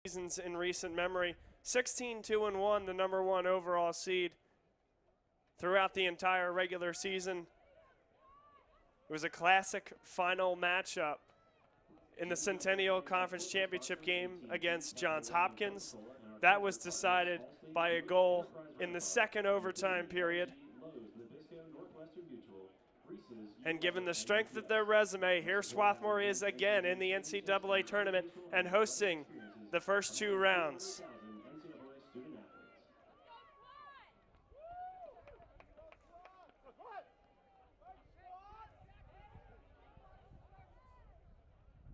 seasons in recent memory. 16-2-1, the #1 overall seed throughout the entire regular season. It was a classic final matchup in the Centennial Conference Championship game against Johns Hopkins. That was decided by a goal in the second overtime period. And given the strength of their resume, here Swarthmore is again in the NCAA tournament and hosting the first 2 rounds.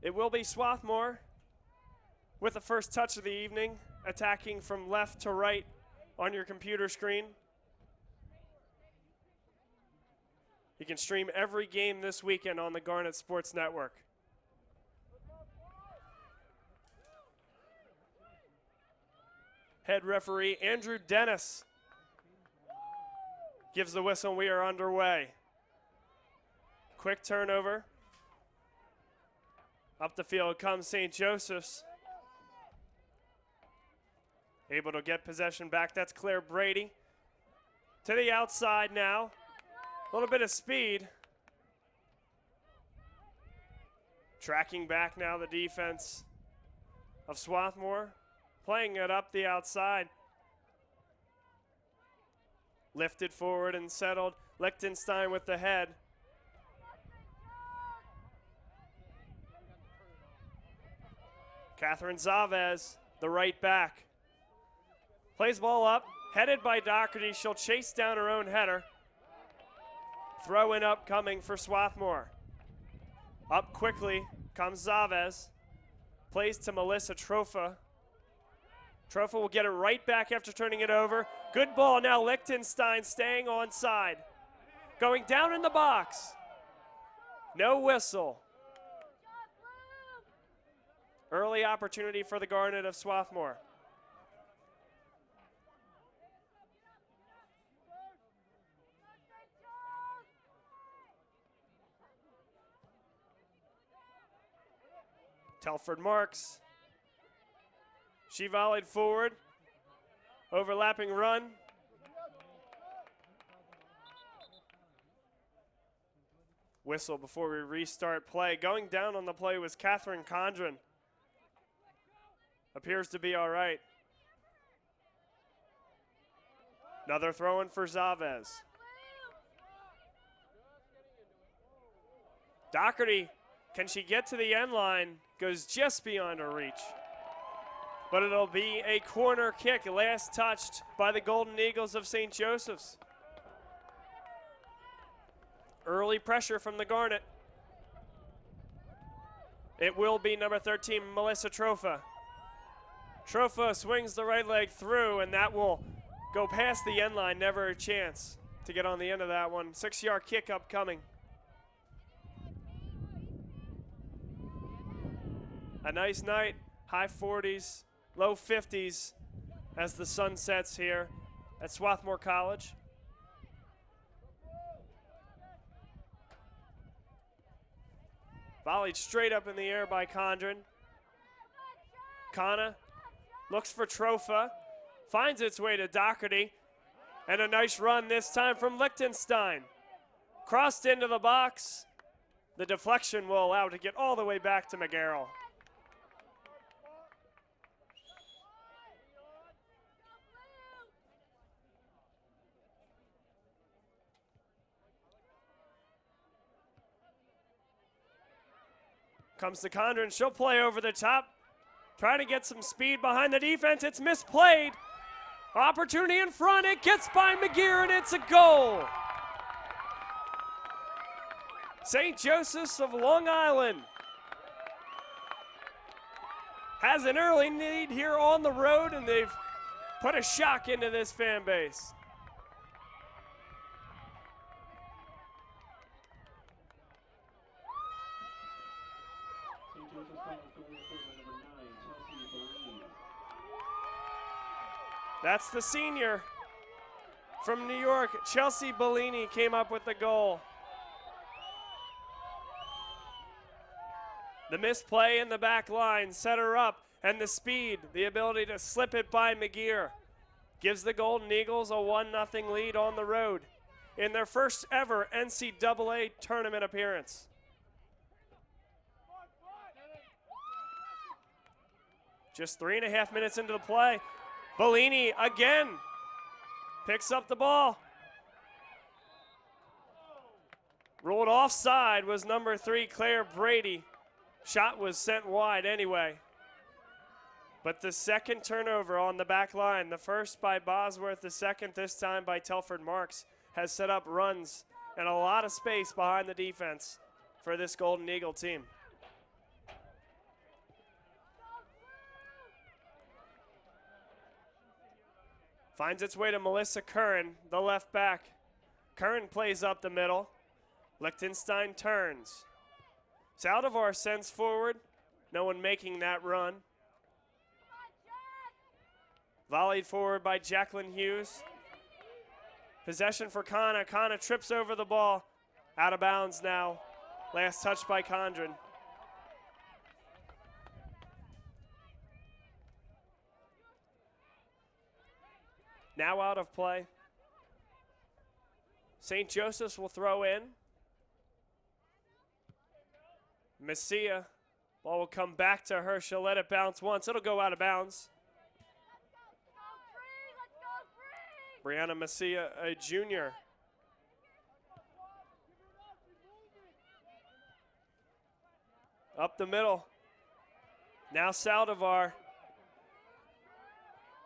It will be Swarthmore with the first touch of the evening, attacking from left to right on your computer screen. You can stream every game this weekend on the Garnet Sports Network. Head referee Andrew Dennis gives the whistle. We are underway. Quick turnover. Up the field comes St. Joseph's. Able to get possession back. That's Claire Brady. To the outside now. A little bit of speed. Tracking back now the defense of Swarthmore. Playing it up the outside. Lifted forward and settled. Lichtenstein with the head. Catherine Zavez, the right back. Plays ball up, headed by Doherty. She'll chase down her own header. Throw in upcoming for Swarthmore. Up quickly comes Zavez. Plays to Melissa Trofa. Trofa will get it right back after turning it over. Good ball now, Lichtenstein staying onside. Going down in the box. No whistle. Early opportunity for the Garnet of Swarthmore. Telford marks. She volleyed forward. Overlapping run. Whistle before we restart play. Going down on the play was Catherine Condren. Appears to be all right. Another throw in for Zavez. Doherty, can she get to the end line? Goes just beyond her reach. But it'll be a corner kick, last touched by the Golden Eagles of St. Joseph's. Early pressure from the Garnet. It will be number 13, Melissa Trofa. Trofa swings the right leg through, and that will go past the end line. Never a chance to get on the end of that one. 6-yard kick upcoming. A nice night, high 40s, low 50s as the sun sets here at Swarthmore College. Volleyed straight up in the air by Condren. Kana looks for Trofa, finds its way to Doherty, and a nice run this time from Lichtenstein. Crossed into the box. The deflection will allow it to get all the way back to McGarrell. Comes to Condren, she'll play over the top. Trying to get some speed behind the defense. It's misplayed. Opportunity in front. It gets by McGear, and it's a goal. St. Joseph's of Long Island has an early lead here on the road, and they've put a shock into this fan base. That's the senior from New York. Chelsea Bellini came up with the goal. The misplay in the back line set her up, and the speed, the ability to slip it by McGear, gives the Golden Eagles a 1-0 lead on the road in their first ever NCAA tournament appearance. Just 3.5 minutes into the play. Bellini again picks up the ball. Ruled offside was number 3, Claire Brady. Shot was sent wide anyway. But the second turnover on the back line, the first by Bosworth, the second this time by Telford Marks, has set up runs and a lot of space behind the defense for this Golden Eagle team. Finds its way to Melissa Curran, the left back. Curran plays up the middle. Lichtenstein turns. Saldivar sends forward. No one making that run. Volleyed forward by Jacqueline Hughes. Possession for Kana. Kana trips over the ball. Out of bounds now. Last touch by Condren. Now out of play. St. Joseph's will throw in. Messia. Ball will come back to her. She'll let it bounce once. It'll go out of bounds. Brianna Messia, a junior. Up the middle. Now Saldivar.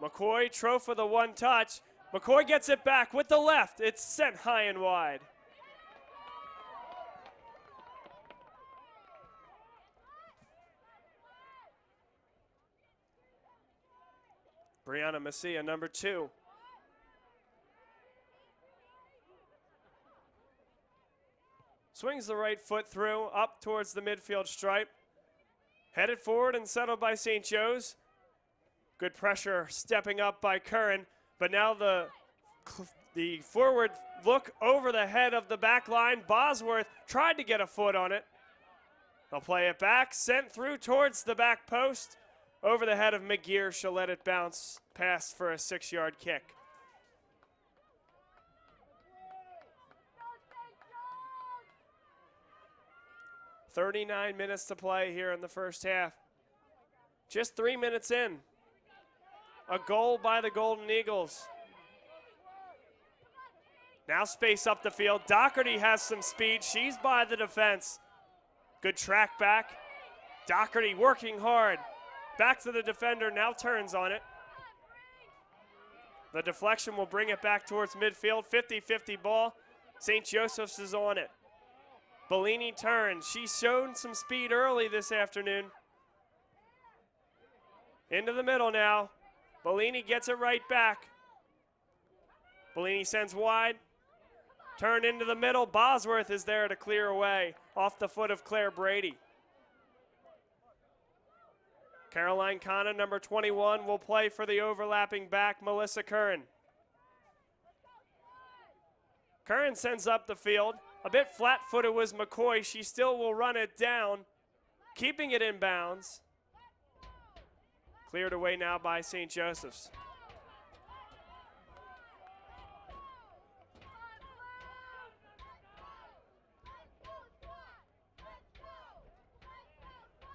McCoy, Trofa the one touch. McCoy gets it back with the left. It's sent high and wide. Brianna Messia, number 2. Swings the right foot through, up towards the midfield stripe. Headed forward and settled by St. Joe's. Good pressure stepping up by Curran, but now the forward look over the head of the back line. Bosworth tried to get a foot on it. They'll play it back, sent through towards the back post. Over the head of McGear, she'll let it bounce past for a 6-yard kick. "39 minutes to play here in the first half. Just 3 minutes in. A goal by the Golden Eagles. Now space up the field. Doherty has some speed. She's by the defense. Good track back. Doherty working hard. Back to the defender, now turns on it. The deflection will bring it back towards midfield. 50-50 ball. St. Joseph's is on it. Bellini turns. She's shown some speed early this afternoon. Into the middle now. Bellini gets it right back. Bellini sends wide. Turn into the middle. Bosworth is there to clear away off the foot of Claire Brady. Caroline Kana, number 21, will play for the overlapping back, Melissa Curran. Curran sends up the field. A bit flat-footed was McCoy. She still will run it down, keeping it in bounds. Cleared away now by St. Joseph's.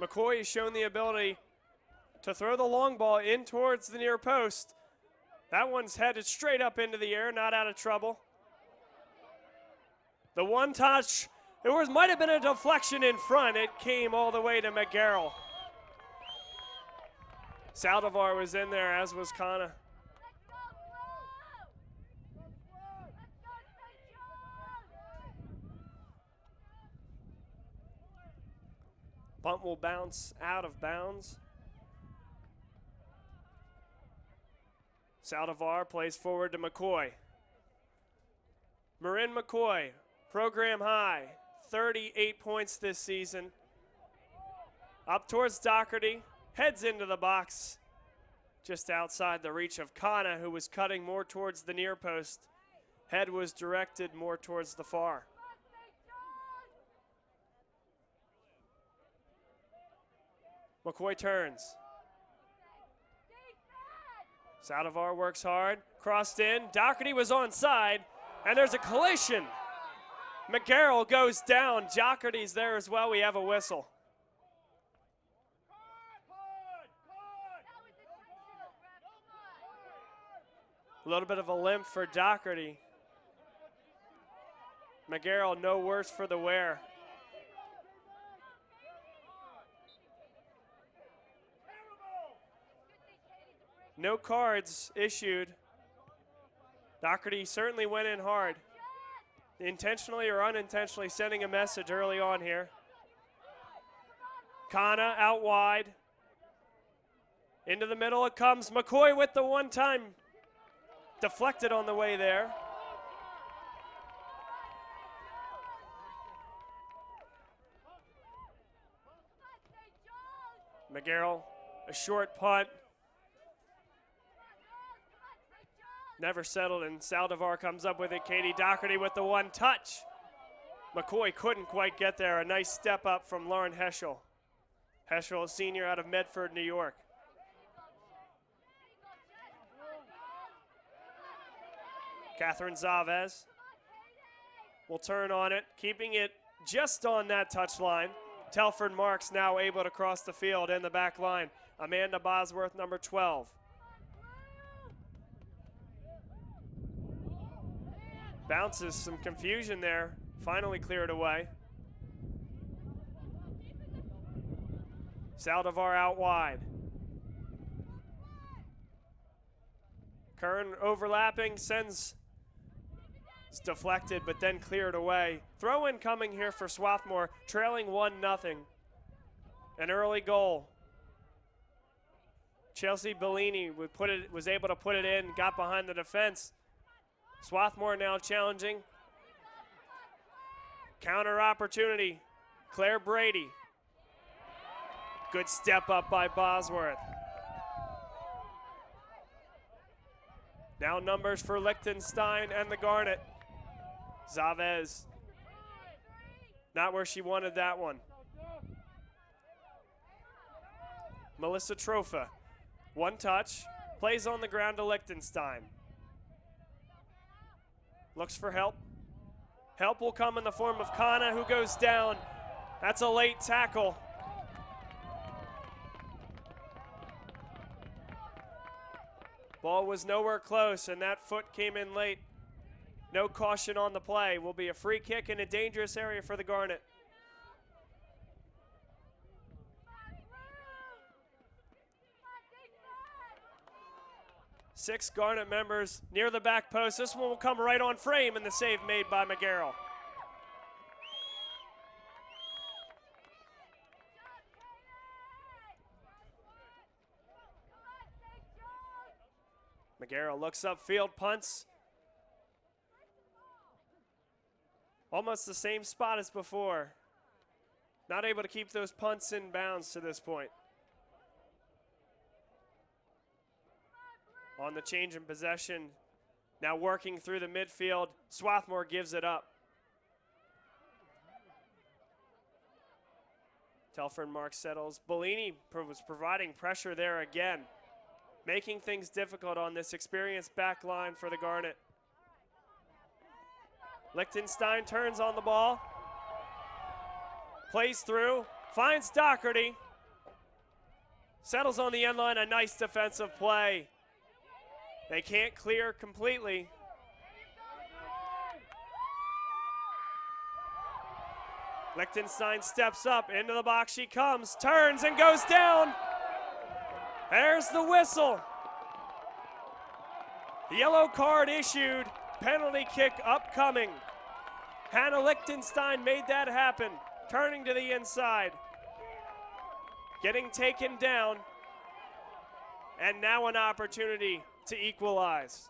McCoy has shown the ability to throw the long ball in towards the near post. That one's headed straight up into the air, not out of trouble. The one touch, might have been a deflection in front. It came all the way to McGarrell. Saldivar was in there, as was Kana. Punt will bounce out of bounds. Saldivar plays forward to McCoy. Marin McCoy, program high, 38 points this season. Up towards Doherty, heads into the box, just outside the reach of Kana, who was cutting more towards the near post. Head was directed more towards the far. McCoy turns. Saldivar works hard, crossed in. Doherty was onside, and there's a collision. McGarrell goes down. Doherty's there as well. We have a whistle. A little bit of a limp for Doherty. McGarrell no worse for the wear. No cards issued. Doherty certainly went in hard, intentionally or unintentionally sending a message early on here. Kana out wide. Into the middle it comes. McCoy with the one-time. Deflected on the way there. McGarrell, a short punt. Never settled, and Saldivar comes up with it. Katie Doherty with the one touch. McCoy couldn't quite get there. A nice step up from Lauren Heschel. Heschel, a senior out of Medford, New York. Catherine Zavez will turn on it, keeping it just on that touch line. Telford Marks now able to cross the field in the back line. Amanda Bosworth, number 12. Bounces, some confusion there. Finally cleared away. Saldivar out wide. Kern overlapping, sends. It's deflected, but then cleared away. Throw in coming here for Swarthmore, trailing 1-0. An early goal. Chelsea Bellini was able to put it in, got behind the defense. Swarthmore now challenging. Counter opportunity. Claire Brady. Good step up by Bosworth. Now numbers for Liechtenstein and the Garnet. Zavez. Not where she wanted that one. Melissa Trofa. One touch. Plays on the ground to Liechtenstein. Looks for help. Help will come in the form of Kana, who goes down. That's a late tackle. Ball was nowhere close, and that foot came in late. No caution on the play. Will be a free kick in a dangerous area for the Garnet. Six Garnet members near the back post. This one will come right on frame, and the save made by McGarrell. McGarrell looks upfield, punts. Almost the same spot as before. Not able to keep those punts in bounds to this point. On the change in possession, now working through the midfield, Swarthmore gives it up. Telford Marks settles. Bellini was providing pressure there again, making things difficult on this experienced back line for the Garnet. Liechtenstein turns on the ball, plays through, finds Doherty, settles on the end line, a nice defensive play. They can't clear completely. Liechtenstein steps up, into the box she comes, turns and goes down. There's the whistle. Yellow card issued, penalty kick upcoming. Hannah Liechtenstein made that happen, turning to the inside, getting taken down, and now an opportunity to equalize.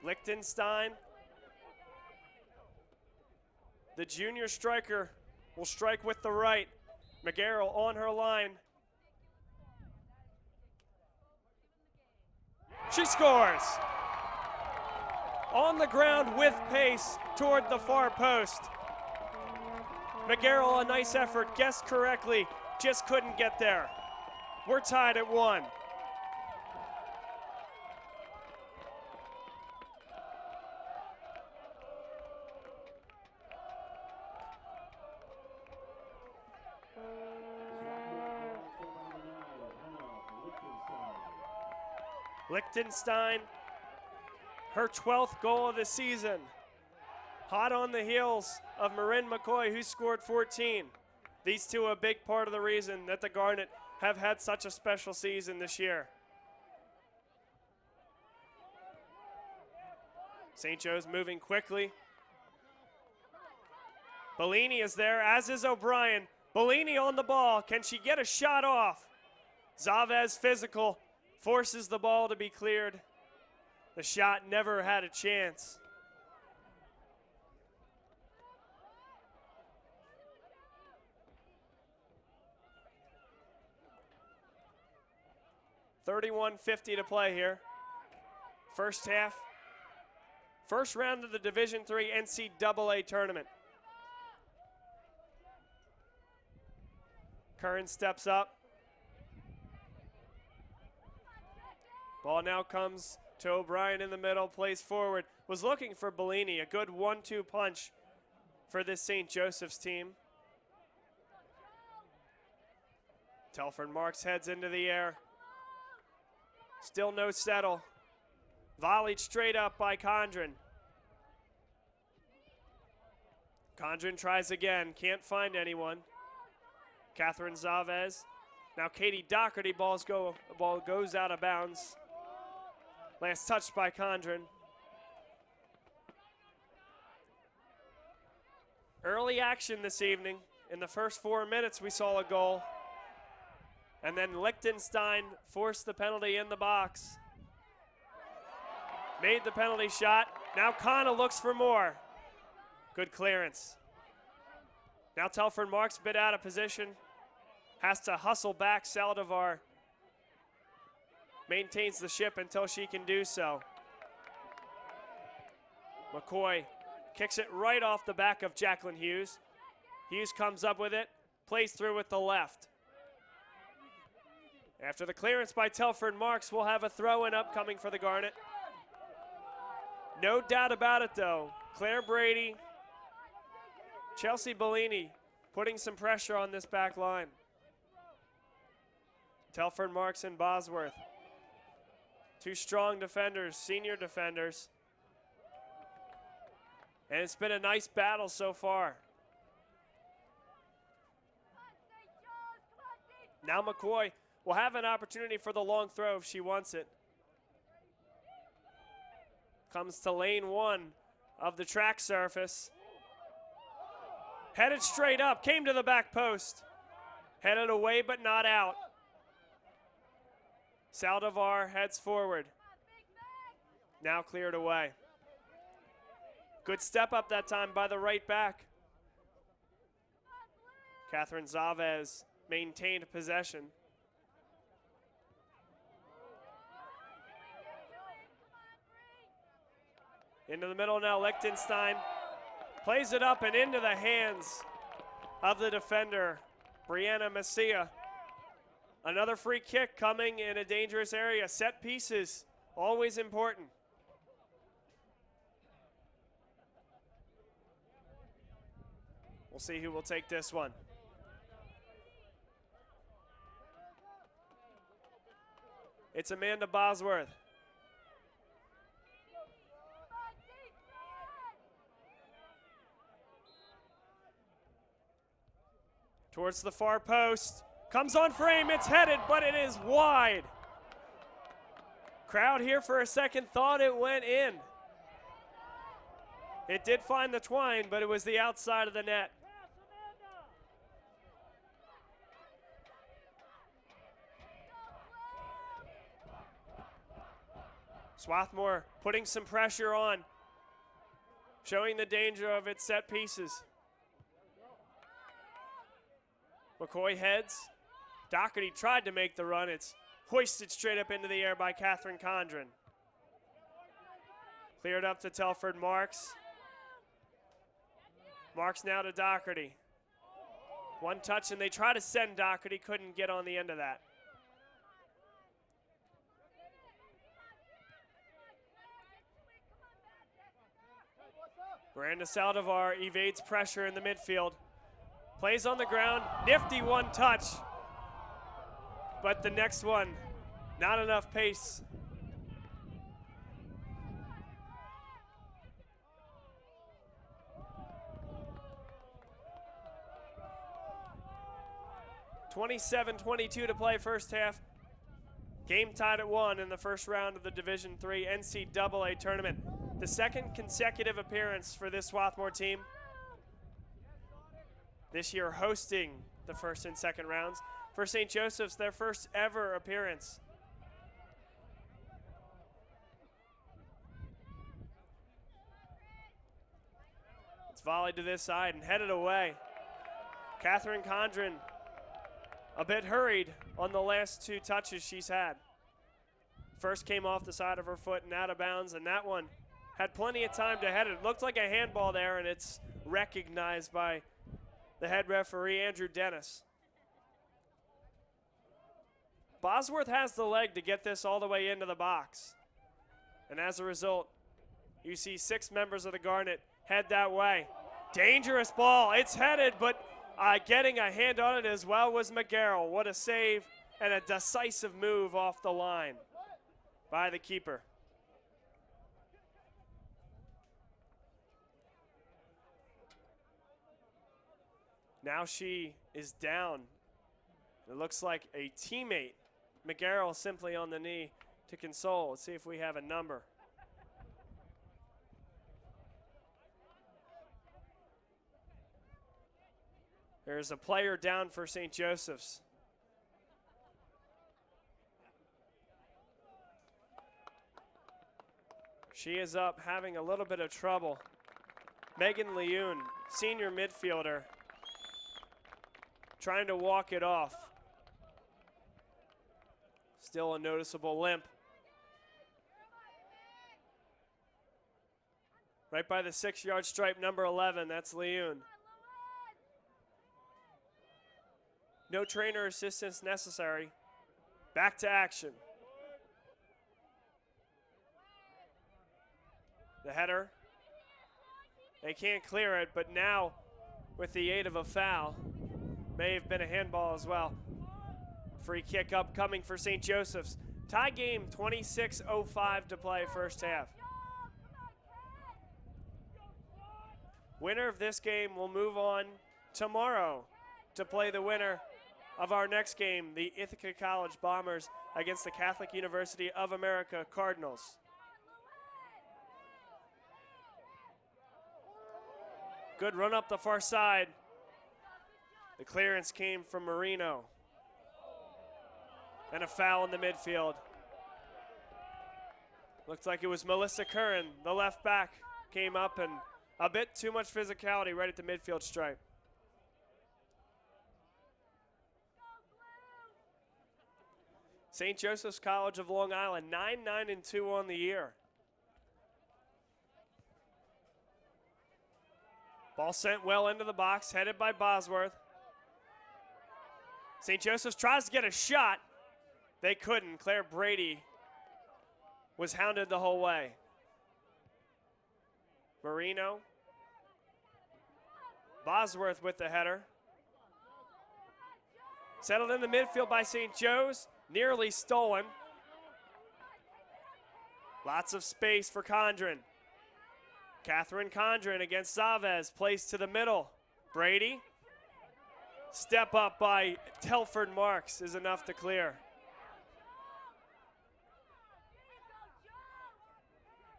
Liechtenstein, the junior striker, will strike with the right. McGarrell on her line. She scores! On the ground with pace toward the far post. McGarrell, a nice effort, guessed correctly, just couldn't get there. We're tied at 1. Lichtenstein, her 12th goal of the season. Hot on the heels of Marin McCoy, who scored 14. These two are a big part of the reason that the Garnet have had such a special season this year. St. Joe's moving quickly. Bellini is there, as is O'Brien. Bellini on the ball. Can she get a shot off? Zavez physical. Forces the ball to be cleared. The shot never had a chance. $31.50 to play here. First half. First round of the Division III NCAA tournament. Curran steps up. Ball now comes to O'Brien in the middle, plays forward. Was looking for Bellini, a good 1-2 punch for this St. Joseph's team. Telford Marks heads into the air. Still no settle. Volleyed straight up by Condren. Condren tries again, can't find anyone. Catherine Zavez. Now Katie Doherty, ball goes out of bounds. Last touch by Condren. Early action this evening. In the first 4 minutes, we saw a goal. And then Lichtenstein forced the penalty in the box. Made the penalty shot. Now Kana looks for more. Good clearance. Now Telford Marks a bit out of position. Has to hustle back. Saldivar maintains the ship until she can do so. McCoy kicks it right off the back of Jacqueline Hughes. Hughes comes up with it, plays through with the left. After the clearance by Telford Marks, we'll have a throw-in upcoming for the Garnet. No doubt about it, though. Claire Brady, Chelsea Bellini putting some pressure on this back line. Telford Marks and Bosworth. Two strong defenders, senior defenders. And it's been a nice battle so far. Now McCoy will have an opportunity for the long throw if she wants it. Comes to lane 1 of the track surface. Headed straight up, came to the back post. Headed away but not out. Saldivar heads forward. Now cleared away. Good step up that time by the right back. Catherine Zavez maintained possession. Into the middle now, Lichtenstein plays it up and into the hands of the defender, Brianna Messia. Another free kick coming in a dangerous area. Set pieces, always important. We'll see who will take this one. It's Amanda Bosworth. Towards the far post. Comes on frame, it's headed, but it is wide. Crowd here for a second thought it went in. It did find the twine, but it was the outside of the net. Swarthmore putting some pressure on, showing the danger of its set pieces. McCoy heads. Doherty tried to make the run. It's hoisted straight up into the air by Catherine Condren. Cleared up to Telford Marks. Marks now to Doherty. One touch and they try to send Doherty, couldn't get on the end of that. Miranda Saldivar evades pressure in the midfield. Plays on the ground, nifty one touch. But the next one, not enough pace. (27-22) to play first half. Game tied at 1 in the first round of the Division III NCAA tournament. The second consecutive appearance for this Swarthmore team. This year hosting the first and second rounds. For St. Joseph's, their first ever appearance. It's volleyed to this side and headed away. Catherine Condren a bit hurried on the last 2 touches she's had. First came off the side of her foot and out of bounds, and that one had plenty of time to head it. It looked like a handball there, and it's recognized by the head referee, Andrew Dennis. Bosworth has the leg to get this all the way into the box. And as a result, you see 6 members of the Garnet head that way. Dangerous ball. It's headed, but getting a hand on it as well was McGarrell. What a save and a decisive move off the line by the keeper. Now she is down. It looks like a teammate. McGarrell simply on the knee to console. Let's see if we have a number. There's a player down for St. Joseph's. She is up having a little bit of trouble. Megan Leune, senior midfielder, trying to walk it off. Still a noticeable limp. Right by the 6-yard stripe, number 11, that's Leune. No trainer assistance necessary. Back to action. The header. They can't clear it, but now with the aid of a foul, may have been a handball as well. Free kick upcoming for St. Joseph's. Tie game, 26:05 to play first half. Winner of this game will move on tomorrow to play the winner of our next game, the Ithaca College Bombers against the Catholic University of America Cardinals. Good run up the far side. The clearance came from Marino. And a foul in the midfield. Looked like it was Melissa Curran, the left back, came up, and a bit too much physicality right at the midfield stripe. St. Joseph's College of Long Island, 9-9-2 on the year. Ball sent well into the box, headed by Bosworth. St. Joseph's tries to get a shot. They couldn't. Claire Brady was hounded the whole way. Marino. Bosworth with the header. Settled in the midfield by St. Joe's. Nearly stolen. Lots of space for Condren. Catherine Condren against Zavez. Plays to the middle. Brady. Step up by Telford Marks is enough to clear.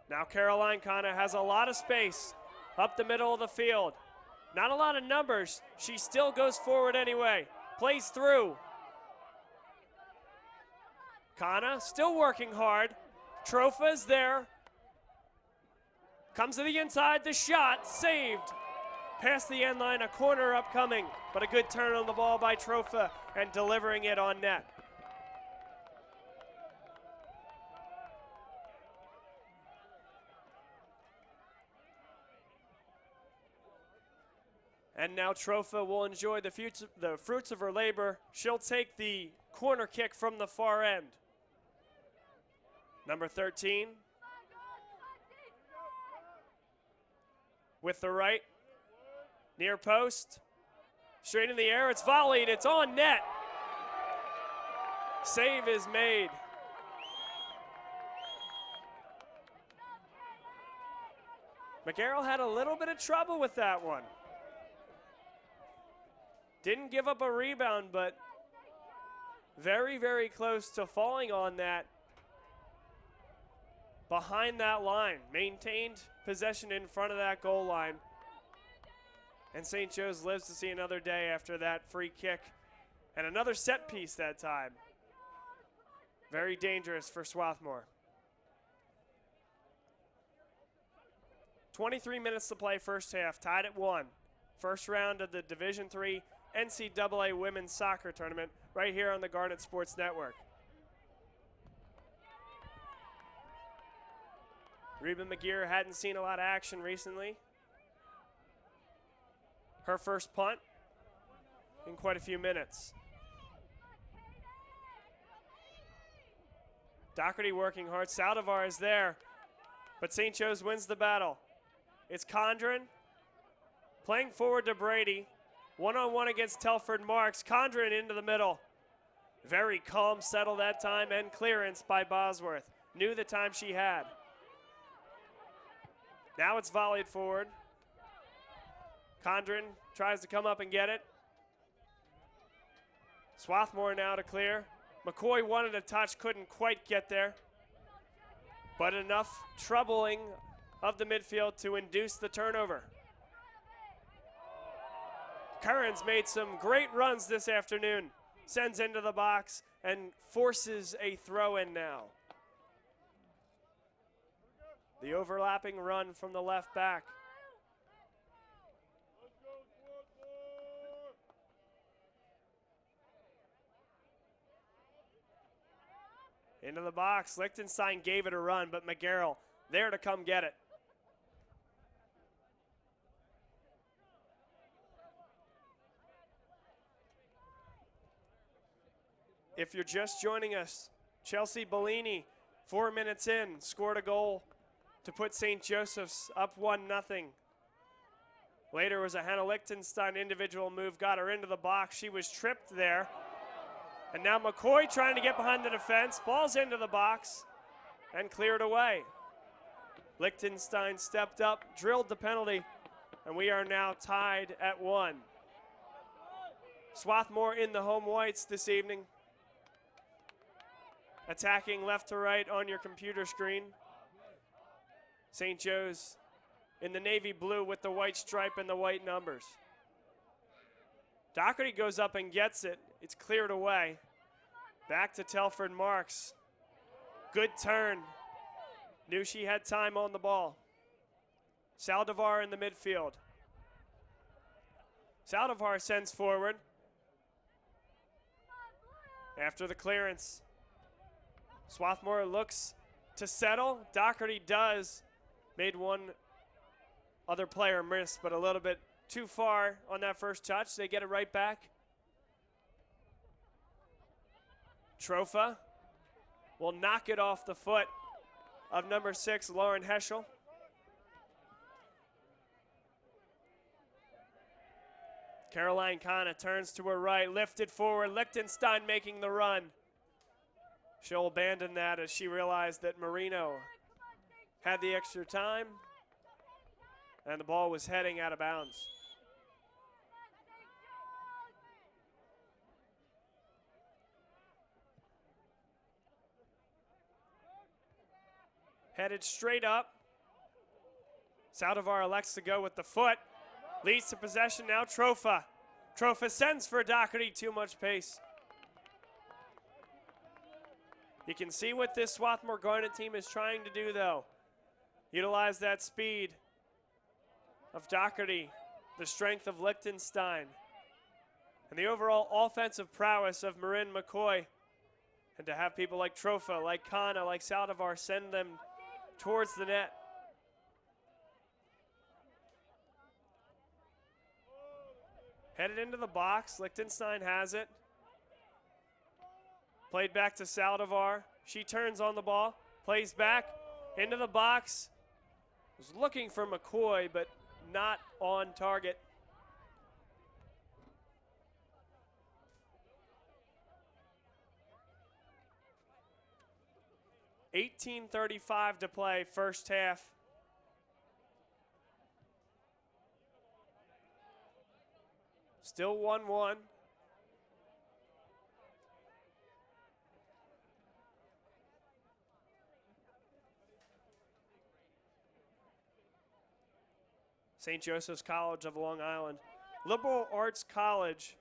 Now Caroline Kana has a lot of space up the middle of the field. Not a lot of numbers. She still goes forward anyway. Plays through. Kana still working hard. Trofa's there. Comes to the inside, the shot, saved. Past the end line, a corner upcoming, but a good turn on the ball by Trofa and delivering it on net. And now Trofa will enjoy the fruits of her labor. She'll take the corner kick from the far end. Number 13. with the right. Near post. Straight in the air. It's volleyed. It's on net. Save is made. McGarrell had a little bit of trouble with that one. Didn't give up a rebound, but very, very close to falling on that. Behind that line, maintained possession in front of that goal line. And St. Joe's lives to see another day after that free kick. And another set piece that time. Very dangerous for Swarthmore. 23 minutes to play first half, tied at 1. First round of the Division III NCAA Women's Soccer Tournament right here on the Garnet Sports Network. Reba McGeer hadn't seen a lot of action recently. Her first punt in quite a few minutes. Doherty working hard. Saldivar is there, but St. Joe's wins the battle. It's Condren playing forward to Brady. One-on-one against Telford Marks. Condren into the middle. Very calm settle that time, and clearance by Bosworth. Knew the time she had. Now it's volleyed forward. Condren tries to come up and get it. Swarthmore now to clear. McCoy wanted a touch, couldn't quite get there. But enough troubling of the midfield to induce the turnover. Curran's made some great runs this afternoon. Sends into the box and forces a throw-in now. The overlapping run from the left back. Into the box. Lichtenstein gave it a run, but McGarrell there to come get it. If you're just joining us, Chelsea Bellini, 4 minutes in, scored a goal to put St. Joseph's up 1-0. Later was a Hannah Lichtenstein individual move, got her into the box. She was tripped there. And now McCoy trying to get behind the defense. Ball's into the box and cleared away. Lichtenstein stepped up, drilled the penalty, and we are now tied at 1. Swarthmore in the home whites this evening. Attacking left to right on your computer screen. St. Joe's in the navy blue with the white stripe and the white numbers. Doherty goes up and gets it. It's cleared away. Back to Telford Marks. Good turn. Knew she had time on the ball. Saldivar in the midfield. Saldivar sends forward. After the clearance. Swarthmore looks to settle. Doherty does. Made one other player miss, but a little bit too far on that first touch. They get it right back. Trofa will knock it off the foot of number 6, Lauren Heschel. Caroline Kana turns to her right, lifted forward. Lichtenstein making the run. She'll abandon that as she realized that Marino had the extra time and the ball was heading out of bounds. Headed straight up. Saldivar elects to go with the foot. Leads to possession now, Trofa. Trofa sends for Doherty, too much pace. You can see what this Swarthmore Garnet team is trying to do, though. Utilize that speed of Doherty, the strength of Lichtenstein, and the overall offensive prowess of Marin McCoy. And to have people like Trofa, like Kana, like Saldivar send them towards the net. Headed into the box, Lichtenstein has it. Played back to Saldivar. She turns on the ball, plays back into the box. Was looking for McCoy, but not on target. 18:35 to play, first half. Still 1-1. St. Joseph's College of Long Island. Liberal arts college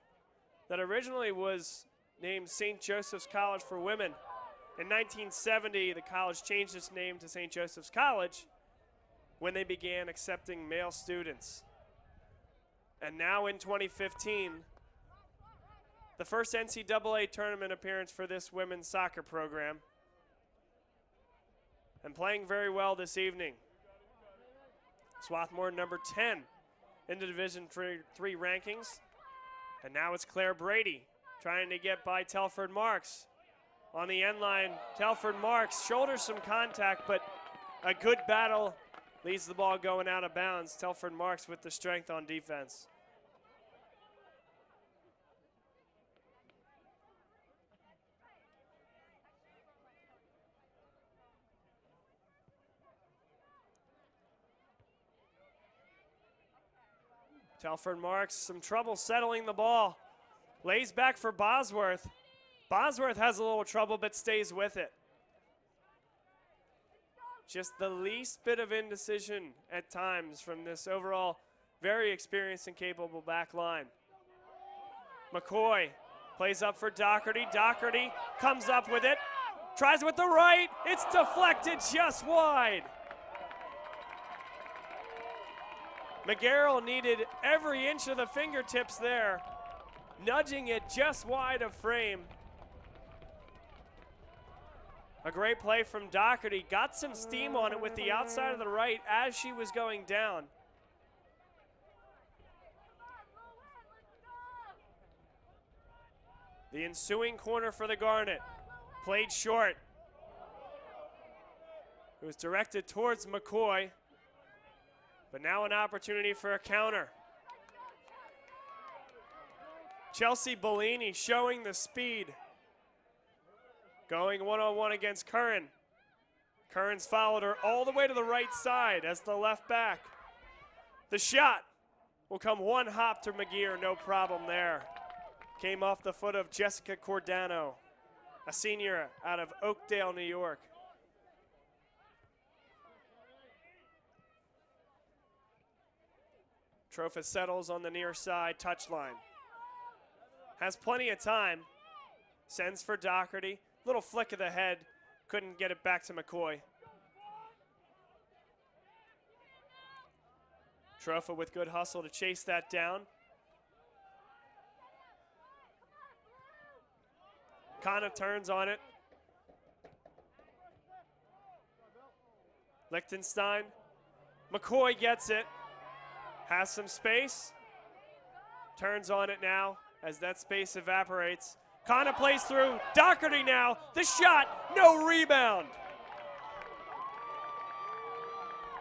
that originally was named St. Joseph's College for Women. In 1970, the college changed its name to St. Joseph's College when they began accepting male students. And now in 2015, the first NCAA tournament appearance for this women's soccer program. And playing very well this evening. Swarthmore number 10 in the Division III rankings. And now it's Claire Brady trying to get by Telford Marks. On the end line, Telford Marks shoulders some contact, but a good battle leads the ball going out of bounds. Telford Marks with the strength on defense. Telford Marks some trouble settling the ball. Lays back for Bosworth. Bosworth has a little trouble but stays with it. Just the least bit of indecision at times from this overall very experienced and capable back line. McCoy plays up for Doherty. Doherty comes up with it. Tries with the right. It's deflected just wide. McGarrell needed every inch of the fingertips there, nudging it just wide of frame. A great play from Doherty. Got some steam on it with the outside of the right as she was going down. The ensuing corner for the Garnet. Played short. It was directed towards McCoy. But now an opportunity for a counter. Chelsea Bellini showing the speed. Going one-on-one against Curran. Curran's followed her all the way to the right side as the left back. The shot will come one hop to McGeer, no problem there. Came off the foot of Jessica Cordano, a senior out of Oakdale, New York. Tropha settles on the near side touchline. Has plenty of time. Sends for Doherty. Little flick of the head. Couldn't get it back to McCoy. Tropha with good hustle to chase that down. Kana turns on it. Lichtenstein. McCoy gets it. Has some space. Turns on it now as that space evaporates. Kana plays through. Doherty now. The shot. No rebound.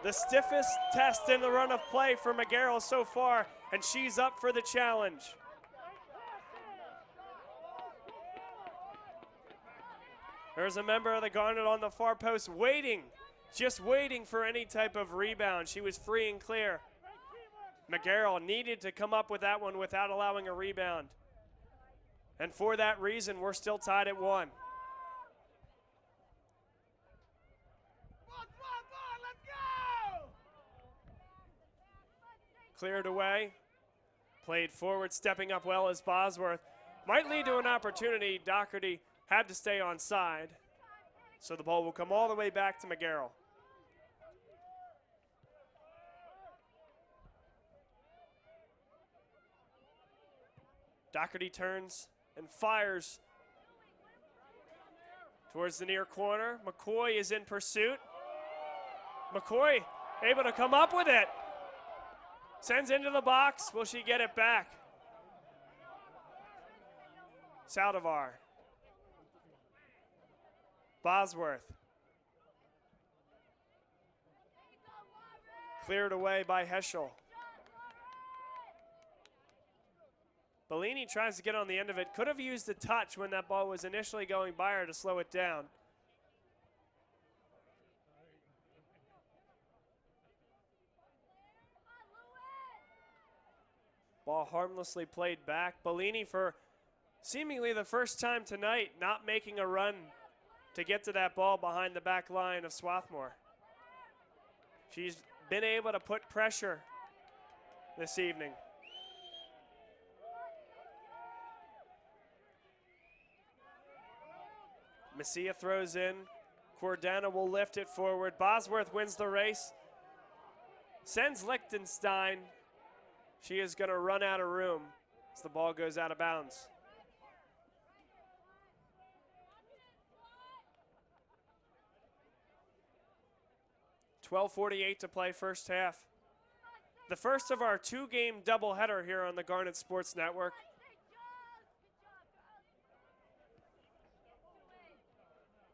The stiffest test in the run of play for McGarrell so far, and she's up for the challenge. There's a member of the Garnet on the far post waiting, just waiting for any type of rebound. She was free and clear. McGarrell needed to come up with that one without allowing a rebound. And for that reason, we're still tied at 1. Cleared away. Played forward, stepping up well as Bosworth. Might lead to an opportunity. Doherty had to stay on side. So the ball will come all the way back to McGarrell. Doherty turns and fires towards the near corner. McCoy is in pursuit. McCoy able to come up with it. Sends into the box. Will she get it back? Saldivar. Bosworth. Cleared away by Heschel. Bellini tries to get on the end of it. Could have used a touch when that ball was initially going by her to slow it down. Ball harmlessly played back. Bellini, for seemingly the first time tonight, not making a run to get to that ball behind the back line of Swarthmore. She's been able to put pressure this evening. Messia throws in. Cordana will lift it forward. Bosworth wins the race. Sends Lichtenstein. She is going to run out of room as the ball goes out of bounds. .12:48 to play first half. The first of our two-game doubleheader here on the Garnet Sports Network.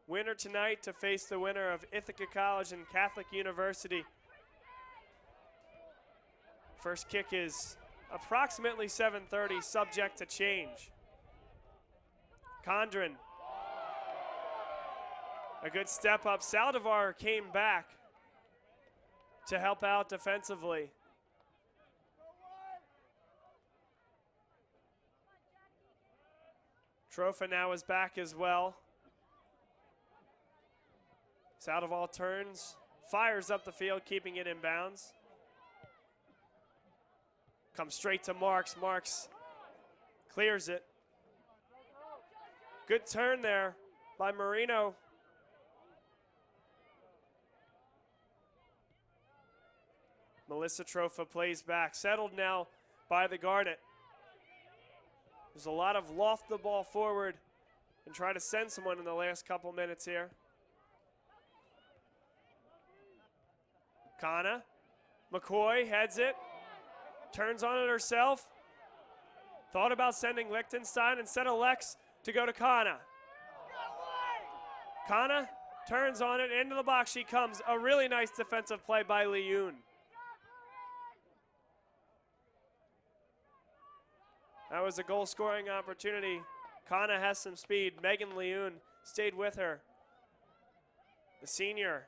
Winner tonight to face the winner of Ithaca College and Catholic University. First kick is approximately 7:30, subject to change. Condren. A good step up. Saldivar came back to help out defensively. Trofa now is back as well. Saldivar turns, fires up the field, keeping it in bounds. Comes straight to Marks. Marks clears it. Good turn there by Marino. Melissa Trofa plays back. Settled now by the Garnet. There's a lot of loft the ball forward and try to send someone in the last couple minutes here. Kana. McCoy heads it. Turns on it herself. Thought about sending Lichtenstein instead of Lex to go to Kana. Kana turns on it, into the box she comes. A really nice defensive play by Leune. That was a goal scoring opportunity. Kana has some speed. Megan Leune stayed with her. The senior.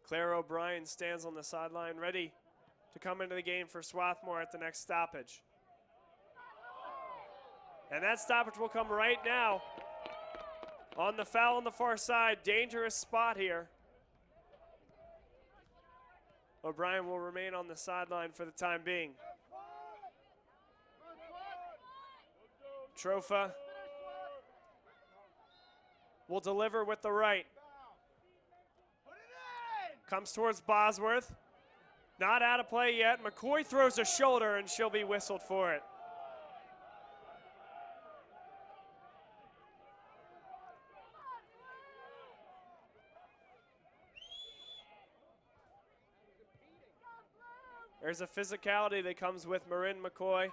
Claire O'Brien stands on the sideline, ready to come into the game for Swarthmore at the next stoppage. And that stoppage will come right now. On the foul on the far side, dangerous spot here. O'Brien will remain on the sideline for the time being. Trofa will deliver with the right. Comes towards Bosworth. Not out of play yet. McCoy throws a shoulder and she'll be whistled for it. There's a physicality that comes with Marin McCoy.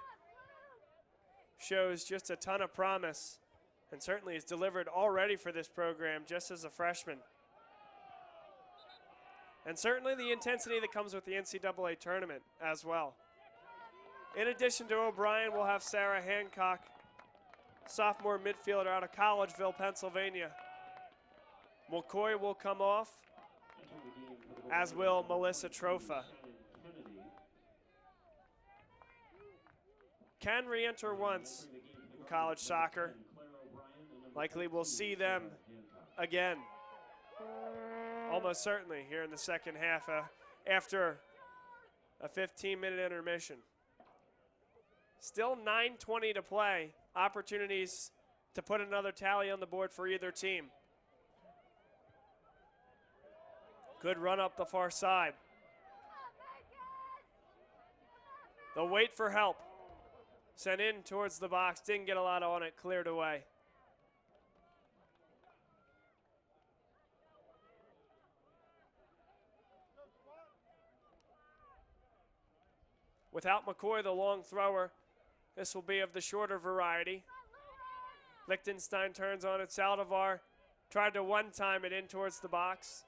Shows just a ton of promise and certainly is delivered already for this program just as a freshman. And certainly the intensity that comes with the NCAA tournament as well. In addition to O'Brien, we'll have Sarah Hancock, sophomore midfielder out of Collegeville, Pennsylvania. McCoy will come off, as will Melissa Trofa. Can re-enter once in college soccer. Likely we'll see them again. Almost certainly here in the second half after a 15-minute intermission. Still 9:20 to play. Opportunities to put another tally on the board for either team. Good run up the far side. They'll wait for help. Sent in towards the box, didn't get a lot on it, cleared away. Without McCoy, the long thrower, this will be of the shorter variety. Lichtenstein turns on it. Saldivar tried to one-time it in towards the box.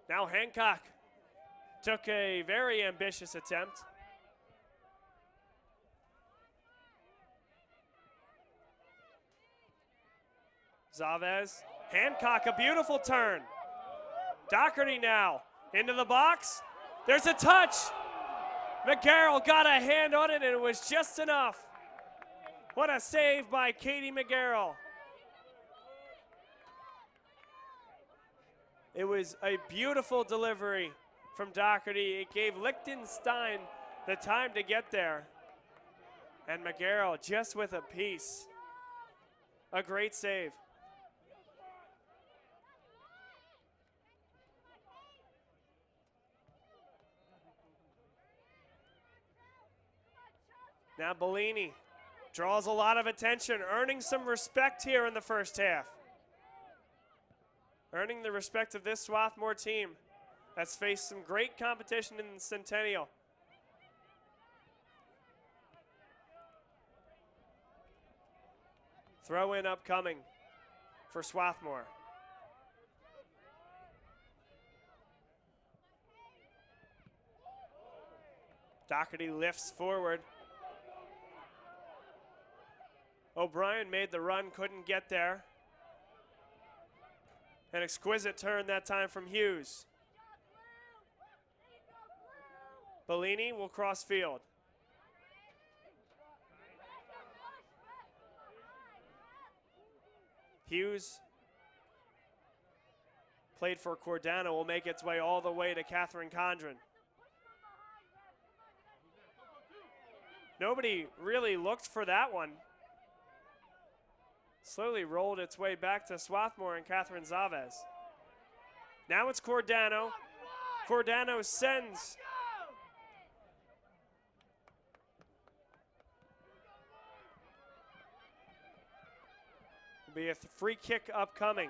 Now Hancock took a very ambitious attempt. Chavez, Hancock, a beautiful turn. Doherty now into the box. There's a touch. McGarrell got a hand on it, and it was just enough. What a save by Katie McGarrell. It was a beautiful delivery from Doherty. It gave Lichtenstein the time to get there. And McGarrell just with a piece. A great save. Now Bellini draws a lot of attention, earning some respect here in the first half. Earning the respect of this Swarthmore team that's faced some great competition in the Centennial. Throw in upcoming for Swarthmore. Doherty lifts forward. O'Brien made the run, couldn't get there. An exquisite turn that time from Hughes. Bellini will cross field. Hughes played for Cordano, will make its way all the way to Catherine Condren. Nobody really looked for that one. Slowly rolled its way back to Swarthmore and Catherine Chavez. Now it's Cordano. Cordano sends. Will be a free kick upcoming.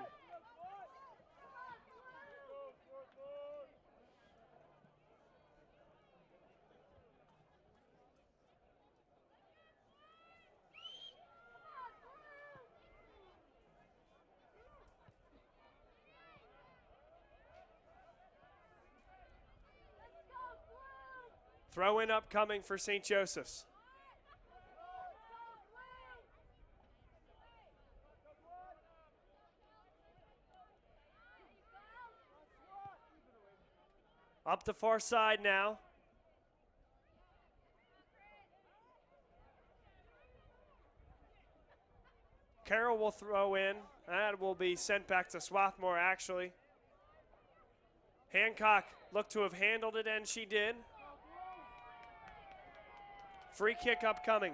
Throw in upcoming for St. Joseph's. Up the far side now. Carroll will throw in. That will be sent back to Swarthmore, actually. Hancock looked to have handled it, and she did. Free kick upcoming.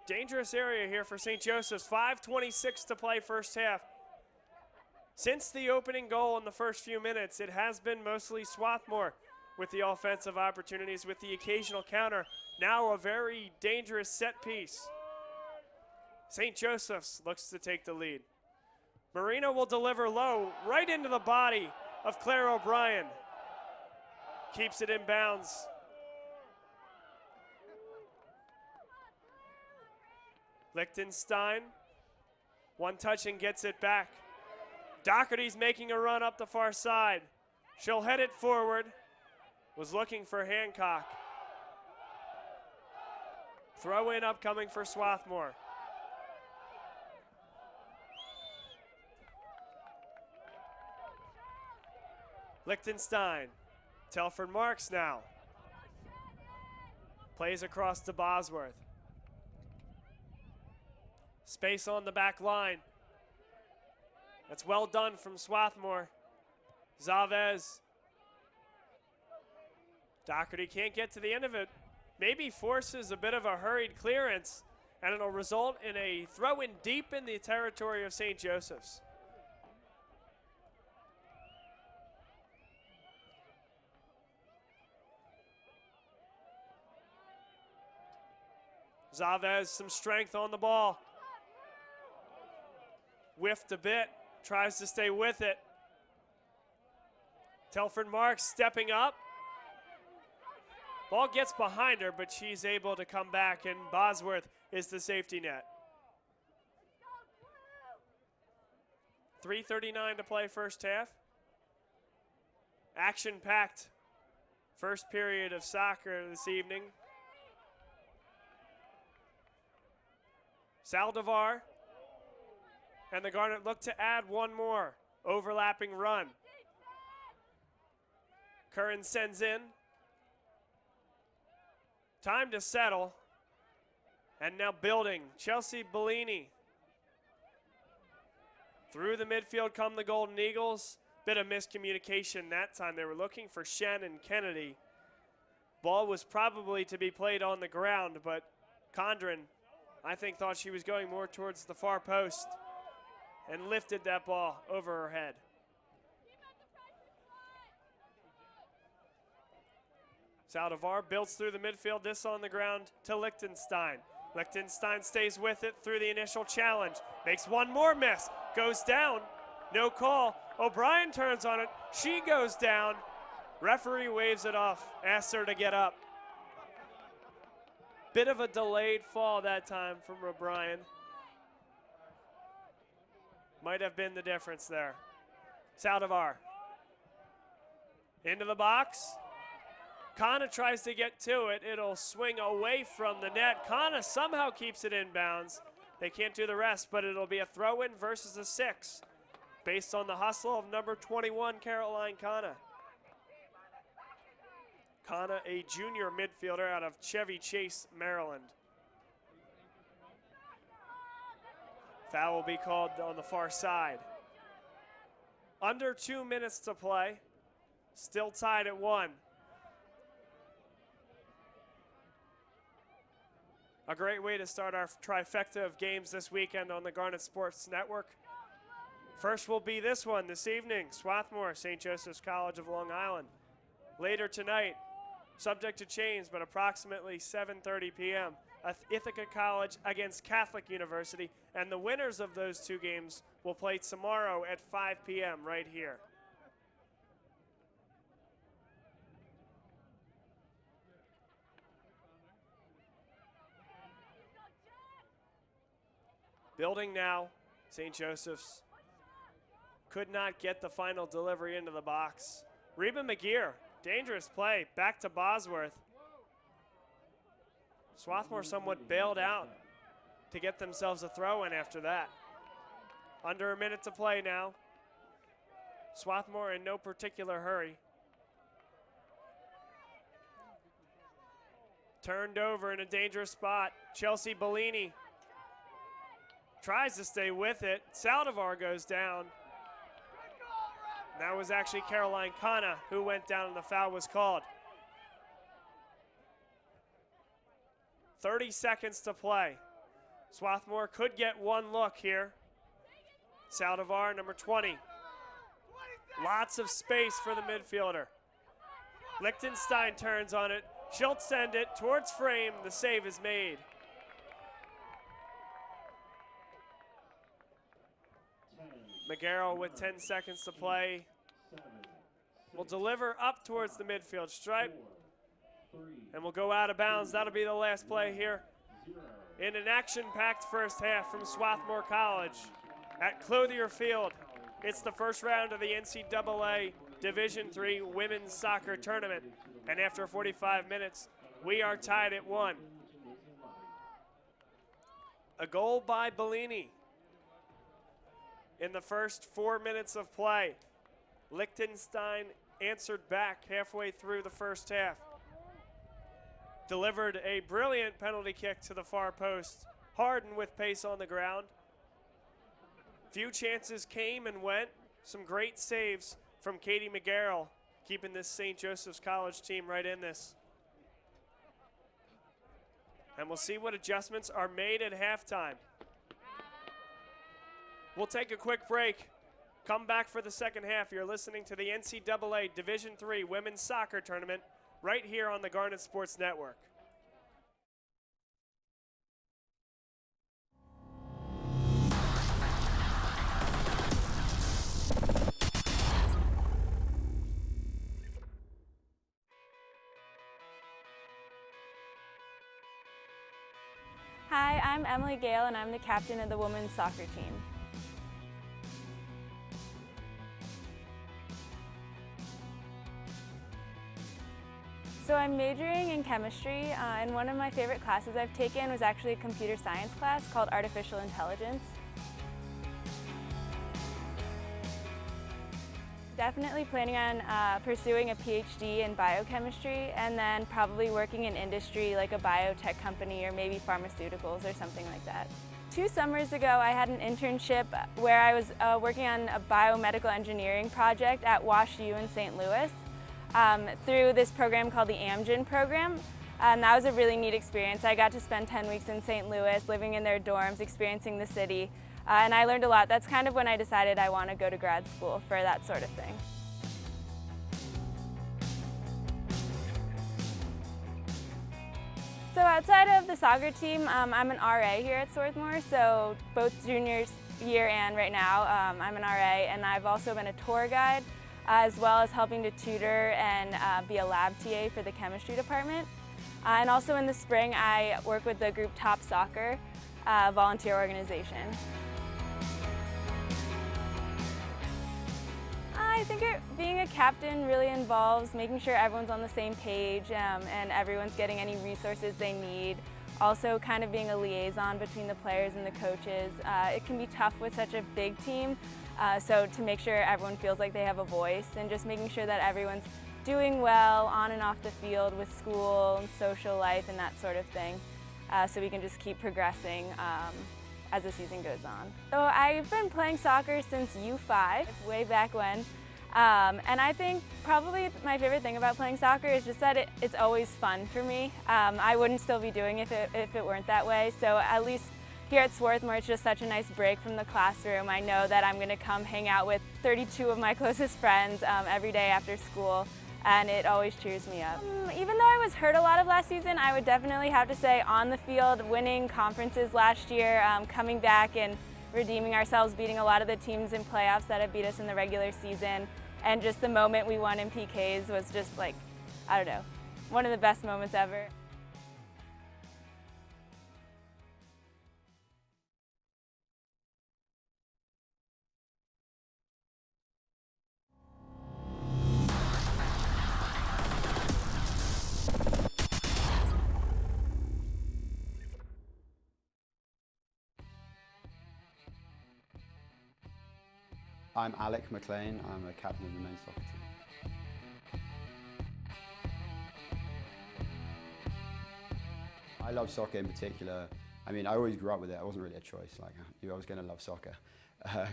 Dangerous area here for St. Joseph's. 5:26 to play first half. Since the opening goal in the first few minutes, it has been mostly Swarthmore with the offensive opportunities, with the occasional counter. Now a very dangerous set piece. St. Joseph's looks to take the lead. Marino will deliver low, right into the body of Claire O'Brien. Keeps it in bounds. Lichtenstein, one touch and gets it back. Doherty's making a run up the far side. She'll head it forward. Was looking for Hancock. Throw in upcoming for Swarthmore. Lichtenstein, Telford marks now. Plays across to Bosworth. Space on the back line. That's well done from Swarthmore. Chavez. Doherty can't get to the end of it. Maybe forces a bit of a hurried clearance, and it'll result in a throw-in deep in the territory of St. Joseph's. Chavez, some strength on the ball. Whiffed a bit, tries to stay with it. Telford Marks stepping up. Ball gets behind her, but she's able to come back, and Bosworth is the safety net. 3:39 to play first half. Action-packed first period of soccer this evening. Saldivar and the Garnet look to add one more overlapping run. Curran sends in. Time to settle. And now building. Chelsea Bellini. Through the midfield come the Golden Eagles. Bit of miscommunication that time. They were looking for Shannon Kennedy. Ball was probably to be played on the ground, but Condren, I think, thought she was going more towards the far post and lifted that ball over her head. Saldivar builds through the midfield, this on the ground to Lichtenstein. Lichtenstein stays with it through the initial challenge. Makes one more miss, goes down, no call. O'Brien turns on it, she goes down. Referee waves it off, asks her to get up. Bit of a delayed fall that time from O'Brien. Might have been the difference there. Saldivar. Into the box. Kana tries to get to it. It'll swing away from the net. Kana somehow keeps it in bounds. They can't do the rest, but it'll be a throw-in versus a 6 based on the hustle of number 21, Caroline Kana. Kana, a junior midfielder out of Chevy Chase, Maryland. Foul will be called on the far side. Under 2 minutes to play. Still tied at 1. A great way to start our trifecta of games this weekend on the Garnet Sports Network. First will be this one this evening, Swarthmore, St. Joseph's College of Long Island. Later tonight, subject to change, but approximately 7:30 p.m., Ithaca College against Catholic University, and the winners of those two games will play tomorrow at 5 p.m. right here. Building now, St. Joseph's could not get the final delivery into the box. Reba McGear, dangerous play, back to Bosworth. Swarthmore somewhat bailed out to get themselves a throw-in after that. Under a minute to play now. Swarthmore in no particular hurry. Turned over in a dangerous spot. Chelsea Bellini tries to stay with it. Saldivar goes down. That was actually Caroline Kana who went down and the foul was called. 30 seconds to play. Swarthmore could get one look here. Saldivar, number 20. Lots of space for the midfielder. Lichtenstein turns on it. She'll send it towards frame. The save is made. McGarrell with 10 seconds to play will deliver up towards the midfield stripe and will go out of bounds. That'll be the last play here in an action-packed first half from Swarthmore College at Clothier Field. It's the first round of the NCAA Division III Women's Soccer Tournament, and after 45 minutes, we are tied at 1. A goal by Bellini in the first 4 minutes of play. Lichtenstein answered back halfway through the first half. Delivered a brilliant penalty kick to the far post. Harden with pace on the ground. Few chances came and went. Some great saves from Katie McGarrell, keeping this St. Joseph's College team right in this. And we'll see what adjustments are made at halftime. We'll take a quick break. Come back for the second half. You're listening to the NCAA Division III Women's Soccer Tournament right here on the Garnet Sports Network. Hi, I'm Emily Gale and I'm the captain of the women's soccer team. So I'm majoring in chemistry, and one of my favorite classes I've taken was actually a computer science class called Artificial Intelligence. Definitely planning on pursuing a PhD in biochemistry and then probably working in industry like a biotech company or maybe pharmaceuticals or something like that. 2 summers ago I had an internship where I was working on a biomedical engineering project at WashU in St. Louis through this program called the Amgen program. That was a really neat experience. I got to spend 10 weeks in St. Louis, living in their dorms, experiencing the city. And I learned a lot. That's kind of when I decided I want to go to grad school for that sort of thing. So outside of the soccer team, I'm an RA here at Swarthmore, so both junior year and right now I'm an RA, and I've also been a tour guide as well as helping to tutor and be a lab TA for the chemistry department. And also in the spring I work with the group Top Soccer volunteer organization. I think being a captain really involves making sure everyone's on the same page and everyone's getting any resources they need. Also kind of being a liaison between the players and the coaches. It can be tough with such a big team, so to make sure everyone feels like they have a voice and just making sure that everyone's doing well on and off the field with school and social life and that sort of thing, so we can just keep progressing as the season goes on. So I've been playing soccer since U5, way back when. And I think probably my favorite thing about playing soccer is just that it's always fun for me. I wouldn't still be doing it if it weren't that way. So at least here at Swarthmore, it's just such a nice break from the classroom. I know that I'm going to come hang out with 32 of my closest friends every day after school, and it always cheers me up. Even though I was hurt a lot of last season, I would definitely have to say on the field, winning conferences last year, coming back and redeeming ourselves, beating a lot of the teams in playoffs that have beat us in the regular season. And just the moment we won in PKs was just like, I don't know, one of the best moments ever. I'm Alec McLean, I'm a captain of the men's soccer team. I love soccer in particular. I mean, I always grew up with it. It wasn't really a choice. Like, I was going to love soccer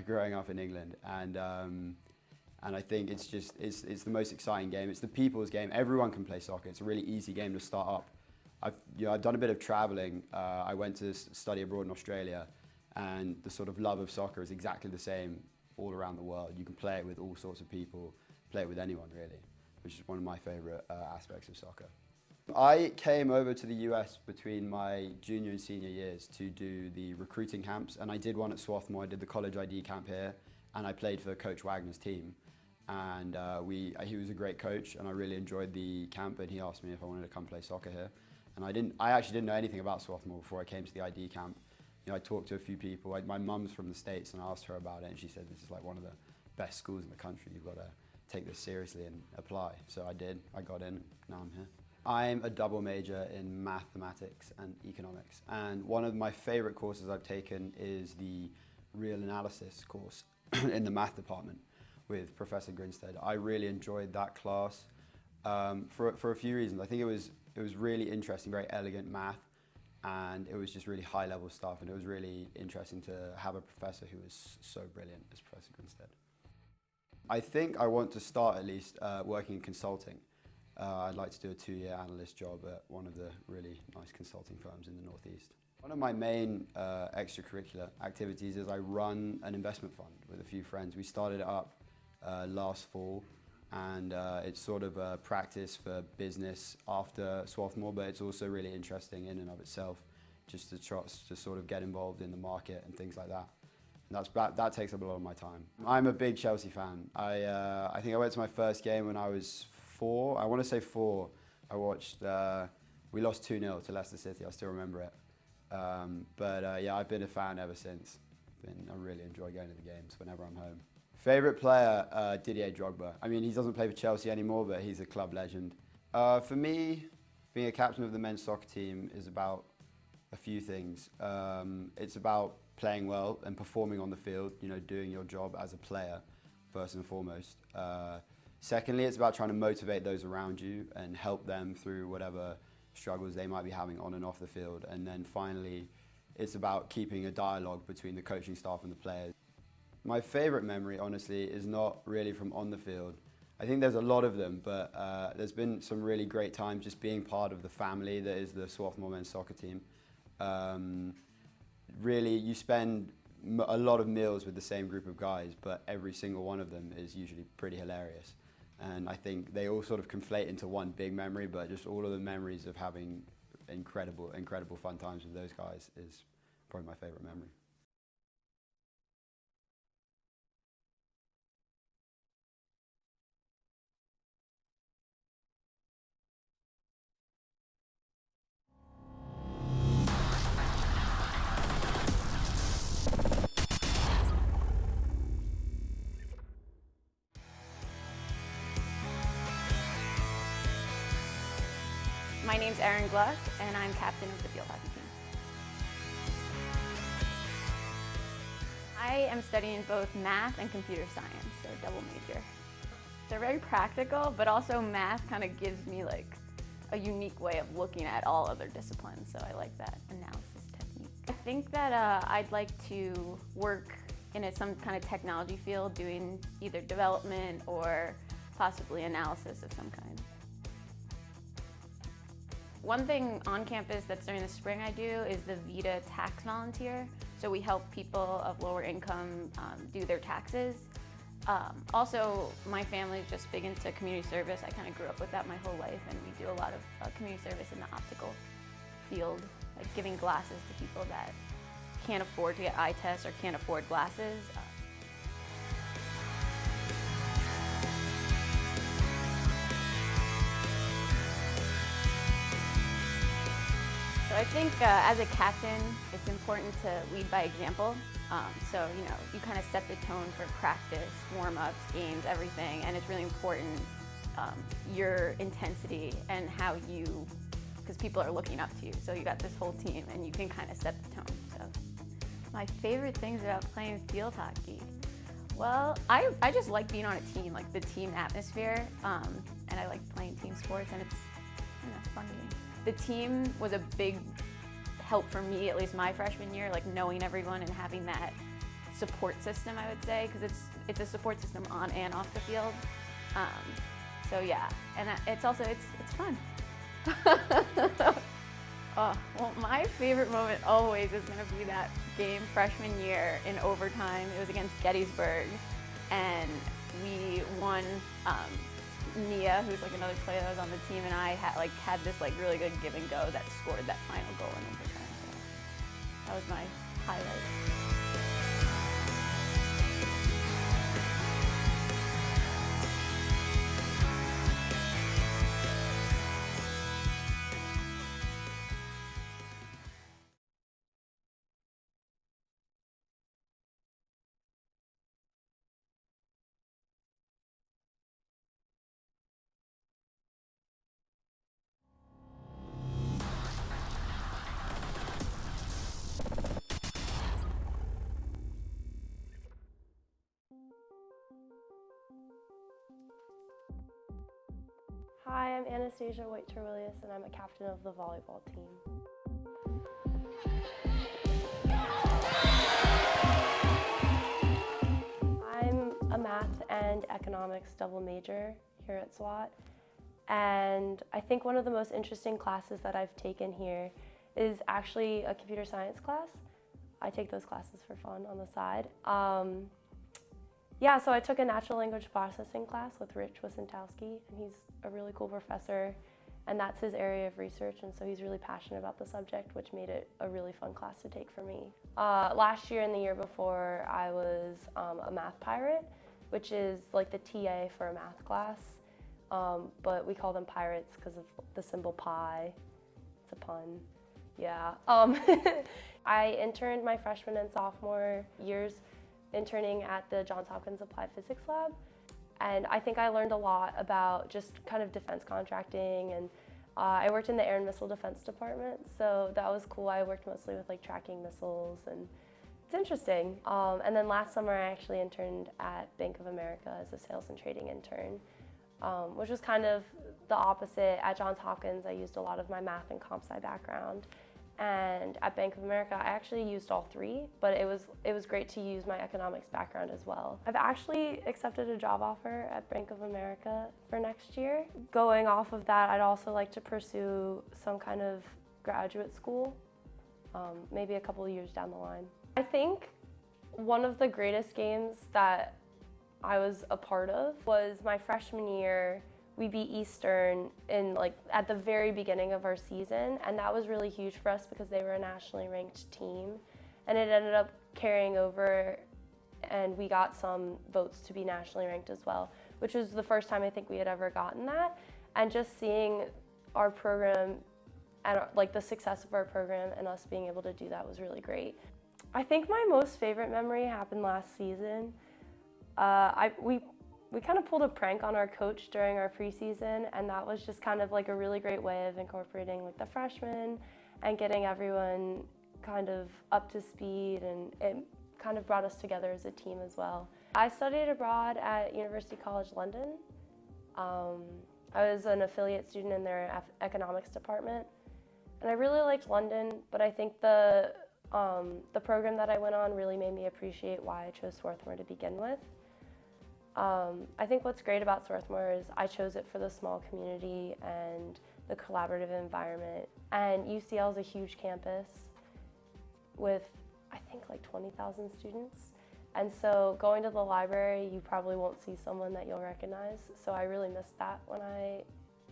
growing up in England. And I think it's the most exciting game. It's the people's game. Everyone can play soccer. It's a really easy game to start up. I've done a bit of traveling. I went to study abroad in Australia, and the sort of love of soccer is exactly the same all around the world. You can play it with all sorts of people, play it with anyone really, which is one of my favorite aspects of soccer. I came over to the US between my junior and senior years to do the recruiting camps, and I did one at Swarthmore. I did the college ID camp here, and I played for Coach Wagner's team. And he was a great coach, and I really enjoyed the camp, and he asked me if I wanted to come play soccer here. And I actually didn't know anything about Swarthmore before I came to the ID camp. You know, I talked to a few people. My mum's from the States, and I asked her about it, and she said this is like one of the best schools in the country. You've got to take this seriously and apply. So I did. I got in. Now I'm here. I'm a double major in mathematics and economics, and one of my favorite courses I've taken is the real analysis course in the math department with Professor Grinstead. I really enjoyed that class for a few reasons. I think it was really interesting, very elegant math. And it was just really high-level stuff, and it was really interesting to have a professor who was so brilliant as Professor Grinstead. I think I want to start at least working in consulting. I'd like to do a 2-year analyst job at one of the really nice consulting firms in the Northeast. One of my main extracurricular activities is I run an investment fund with a few friends. We started it up last fall, and it's sort of a practice for business after Swarthmore, but it's also really interesting in and of itself, just to sort of get involved in the market and things like that. And that takes up a lot of my time. I'm a big Chelsea fan. I think I went to my first game when I was 4. I want to say 4. I watched, we lost 2-0 to Leicester City, I still remember it. Yeah, I've been a fan ever since. I really enjoy going to the games whenever I'm home. Favourite player, Didier Drogba. I mean, he doesn't play for Chelsea anymore, but he's a club legend. For me, being a captain of the men's soccer team is about a few things. It's about playing well and performing on the field, you know, doing your job as a player, first and foremost. Secondly, it's about trying to motivate those around you and help them through whatever struggles they might be having on and off the field. And then finally, it's about keeping a dialogue between the coaching staff and the players. My favourite memory, honestly, is not really from on the field. I think there's a lot of them, but there's been some really great times just being part of the family that is the Swarthmore men's soccer team. Really, you spend a lot of meals with the same group of guys, but every single one of them is usually pretty hilarious. And I think they all sort of conflate into one big memory, but just all of the memories of having incredible fun times with those guys is probably my favourite memory. My name's Erin Gluck, and I'm captain of the field hockey team. I am studying both math and computer science, so double major. They're very practical, but also math kind of gives me like a unique way of looking at all other disciplines, so I like that analysis technique. I think that I'd like to work in some kind of technology field, doing either development or possibly analysis of some kind. One thing on campus that's during the spring I do is the VITA tax volunteer. So we help people of lower income do their taxes. Also, my family's just big into community service. I kind of grew up with that my whole life, and we do a lot of community service in the optical field, like giving glasses to people that can't afford to get eye tests or can't afford glasses. So I think as a captain, it's important to lead by example. So, you know, you kind of set the tone for practice, warm-ups, games, everything, and it's really important your intensity and how you, because people are looking up to you. So you got this whole team and you can kind of set the tone. So my favorite things about playing field hockey. Well, I just like being on a team, like the team atmosphere, and I like playing team sports, and it's kind of fun game. The team was a big help for me, at least my freshman year, like knowing everyone and having that support system, I would say, because it's a support system on and off the field. So yeah, and it's fun. Oh, well, my favorite moment always is going to be that game freshman year in overtime. It was against Gettysburg, and we won. Nia, who's like another player that was on the team, and I had this like really good give and go that scored that final goal in overtime. So that was my highlight. Hi, I'm Anastasia White-Terwillius, and I'm a captain of the volleyball team. I'm a math and economics double major here at SWAT, and I think one of the most interesting classes that I've taken here is actually a computer science class. I take those classes for fun on the side. Yeah, so I took a natural language processing class with Rich Wissentowski, and he's a really cool professor, and that's his area of research, and so he's really passionate about the subject, which made it a really fun class to take for me. Last year and the year before, I was a math pirate, which is like the TA for a math class, but we call them pirates because of the symbol pi. It's a pun, yeah. I interned my freshman and sophomore years interning at the Johns Hopkins Applied Physics Lab. And I think I learned a lot about just kind of defense contracting, and I worked in the Air and Missile Defense Department, so that was cool. I worked mostly with like tracking missiles, and it's interesting. And then last summer I actually interned at Bank of America as a sales and trading intern, which was kind of the opposite. At Johns Hopkins I used a lot of my math and comp sci background. And at Bank of America, I actually used all three, but it was great to use my economics background as well. I've actually accepted a job offer at Bank of America for next year. Going off of that, I'd also like to pursue some kind of graduate school, maybe a couple of years down the line. I think one of the greatest games that I was a part of was my freshman year. We beat Eastern at the very beginning of our season, and that was really huge for us because they were a nationally ranked team, and it ended up carrying over, and we got some votes to be nationally ranked as well, which was the first time I think we had ever gotten that. And just seeing our program and the success of our program and us being able to do that was really great. I think my most favorite memory happened last season. We kind of pulled a prank on our coach during our preseason, and that was just kind of like a really great way of incorporating like the freshmen and getting everyone kind of up to speed, and it kind of brought us together as a team as well. I studied abroad at University College London. I was an affiliate student in their economics department, and I really liked London, but I think the program that I went on really made me appreciate why I chose Swarthmore to begin with. I think what's great about Swarthmore is I chose it for the small community and the collaborative environment. And UCL is a huge campus with, I think, like 20,000 students. And so going to the library, you probably won't see someone that you'll recognize. So I really missed that when I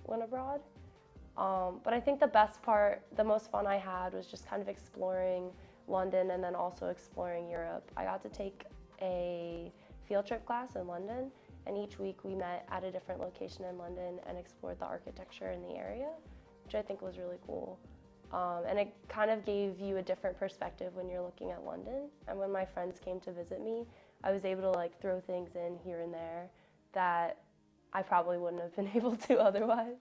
went abroad. But I think the best part, the most fun I had was just kind of exploring London and then also exploring Europe. I got to take a field trip class in London, and each week we met at a different location in London and explored the architecture in the area, which I think was really cool. And it kind of gave you a different perspective when you're looking at London. And when my friends came to visit me, I was able to throw things in here and there that I probably wouldn't have been able to otherwise.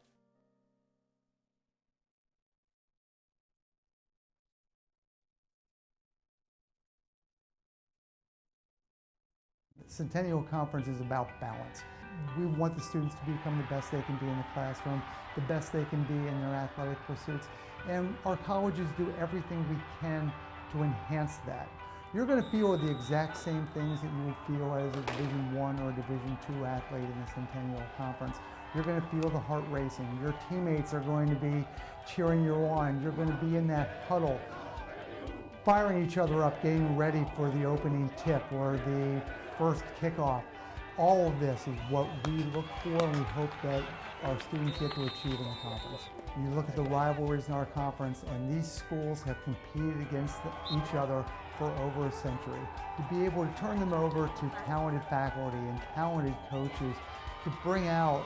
Centennial Conference is about balance. We want the students to become the best they can be in the classroom, the best they can be in their athletic pursuits, and our colleges do everything we can to enhance that. You're going to feel the exact same things that you would feel as a Division I or Division II athlete in the Centennial Conference. You're going to feel the heart racing. Your teammates are going to be cheering you on. You're going to be in that huddle, firing each other up, getting ready for the opening tip or the first kickoff. All of this is what we look for, and we hope that our students get to achieve in the conference. You look at the rivalries in our conference, and these schools have competed against each other for over a century. To be able to turn them over to talented faculty and talented coaches to bring out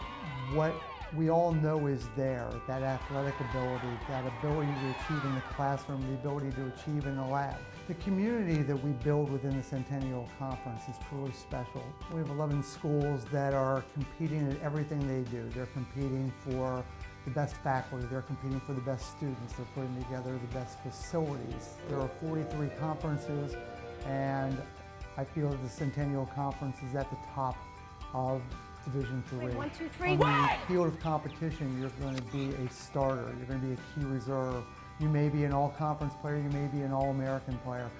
what we all know is there, that athletic ability, that ability to achieve in the classroom, the ability to achieve in the lab. The community that we build within the Centennial Conference is truly special. We have 11 schools that are competing at everything they do. They're competing for the best faculty, they're competing for the best students, they're putting together the best facilities. There are 43 conferences, and I feel that the Centennial Conference is at the top of Division III. 1, 2, 3. On the field of competition, you're going to be a starter, you're going to be a key reserve. You may be an all-conference player, you may be an all-American player.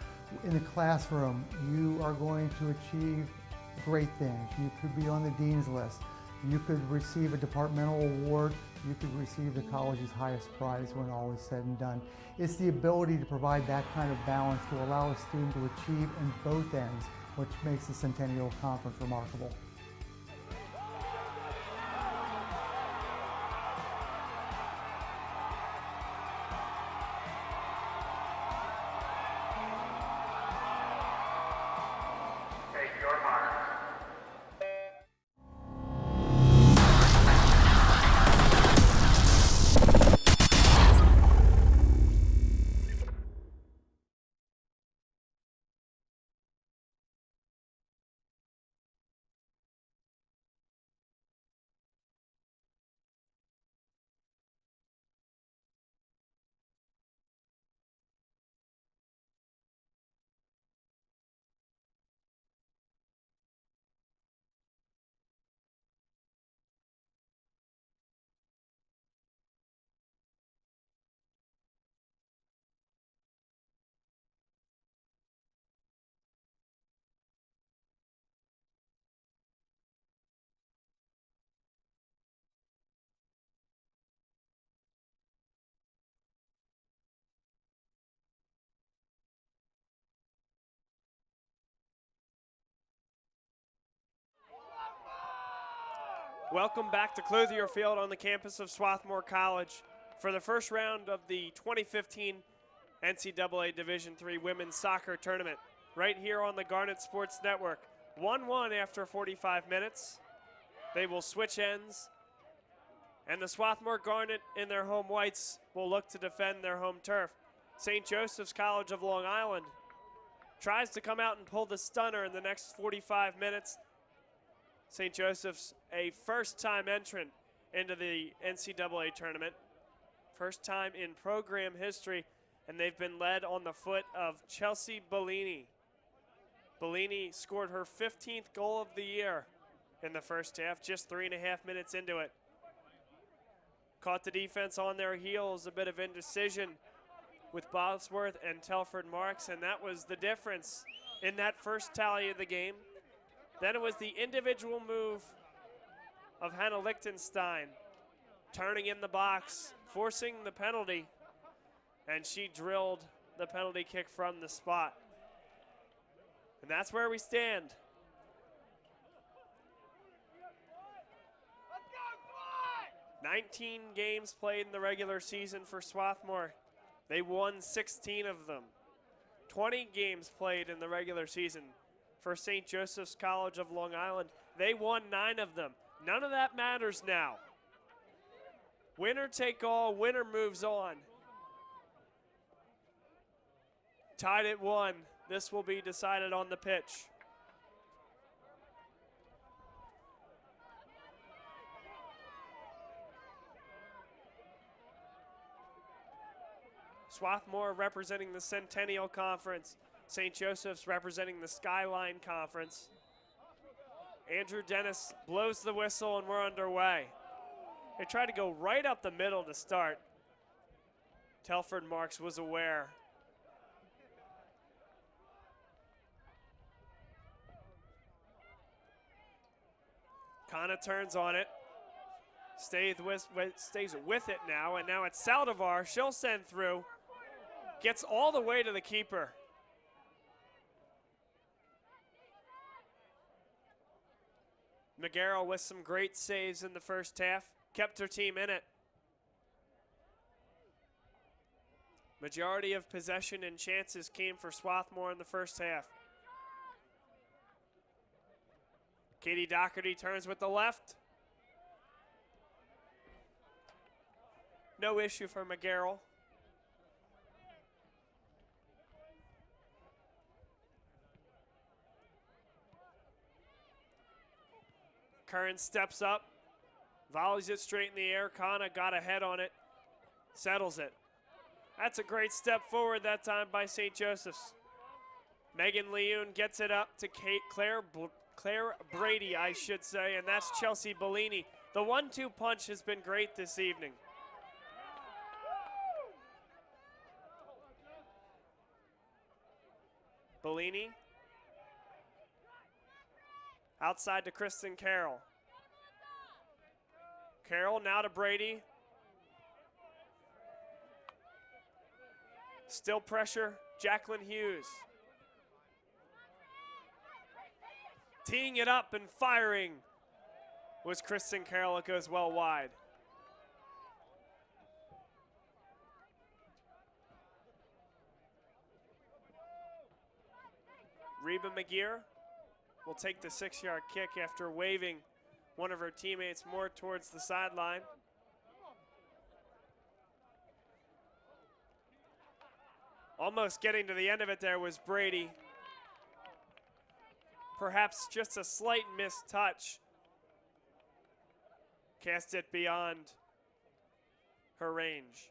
In the classroom, you are going to achieve great things. You could be on the dean's list. You could receive a departmental award. You could receive the college's highest prize when all is said and done. It's the ability to provide that kind of balance to allow a student to achieve in both ends, which makes the Centennial Conference remarkable. Welcome back to Clothier Field on the campus of Swarthmore College for the first round of the 2015 NCAA Division III Women's Soccer Tournament right here on the Garnet Sports Network. 1-1 after 45 minutes. They will switch ends, and the Swarthmore Garnet in their home whites will look to defend their home turf. St. Joseph's College of Long Island tries to come out and pull the stunner in the next 45 minutes. St. Joseph's, a first-time entrant into the NCAA tournament. First time in program history, and they've been led on the foot of Chelsea Bellini. Bellini scored her 15th goal of the year in the first half, just 3.5 minutes into it. Caught the defense on their heels, a bit of indecision with Bosworth and Telford Marks, and that was the difference in that first tally of the game. Then it was the individual move of Hannah Lichtenstein, turning in the box, forcing the penalty, and she drilled the penalty kick from the spot. And that's where we stand. Let's go, 19 games played in the regular season for Swarthmore. They won 16 of them. 20 games played in the regular season for St. Joseph's College of Long Island. They won 9 of them. None of that matters now. Winner take all, winner moves on. Tied at 1. This will be decided on the pitch. Swarthmore representing the Centennial Conference. St. Joseph's representing the Skyline Conference. Andrew Dennis blows the whistle and we're underway. They tried to go right up the middle to start. Telford Marks was aware. Kana turns on it. Stays with it now, and now it's Saldivar. She'll send through. Gets all the way to the keeper. McGarrell with some great saves in the first half. Kept her team in it. Majority of possession and chances came for Swarthmore in the first half. Katie Doherty turns with the left. No issue for McGarrell. Curran steps up, volleys it straight in the air. Kana got a head on it, settles it. That's a great step forward that time by St. Joseph's. Megan Leone gets it up to Claire Brady, I should say, and that's Chelsea Bellini. The 1-2 punch has been great this evening. Bellini. Outside to Kristen Carroll. Carroll now to Brady. Still pressure, Jacqueline Hughes. Teeing it up and firing was Kristen Carroll. It goes well wide. Reba McGear will take the 6-yard kick after waving one of her teammates more towards the sideline. Almost getting to the end of it there was Brady. Perhaps just a slight missed touch. Cast it beyond her range.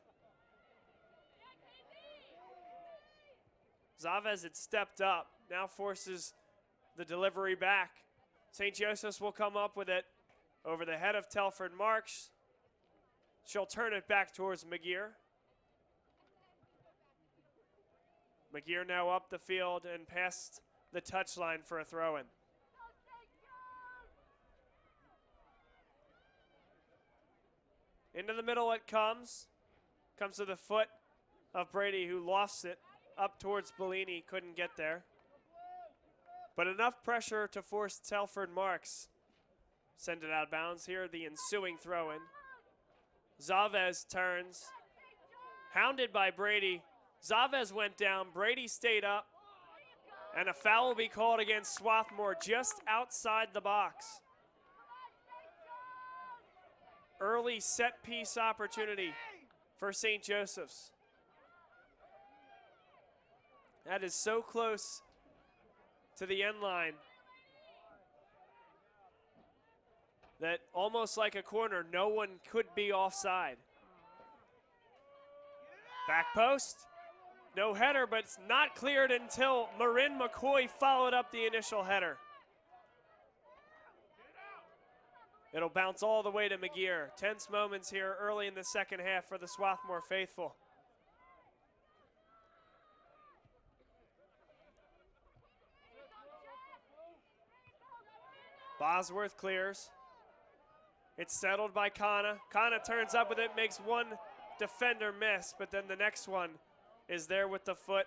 Zavez had stepped up, now forces the delivery back. St. Joseph's will come up with it over the head of Telford Marks. She'll turn it back towards McGear. McGear now up the field and past the touchline for a throw-in. Into the middle it comes. Comes to the foot of Brady, who lofts it up towards Bellini, couldn't get there. But enough pressure to force Telford Marks. send it out of bounds here. The ensuing throw in. Zavez turns. Hounded by Brady. Zavez went down. Brady stayed up. And a foul will be called against Swarthmore just outside the box. Early set piece opportunity for St. Joseph's. That is so close to the end line that almost like a corner, no one could be offside. Back post, no header, but it's not cleared until Marin McCoy followed up the initial header. It'll bounce all the way to McGear. Tense moments here early in the second half for the Swarthmore faithful. Bosworth clears. It's settled by Kana. Kana turns up with it, makes one defender miss, but then the next one is there with the foot.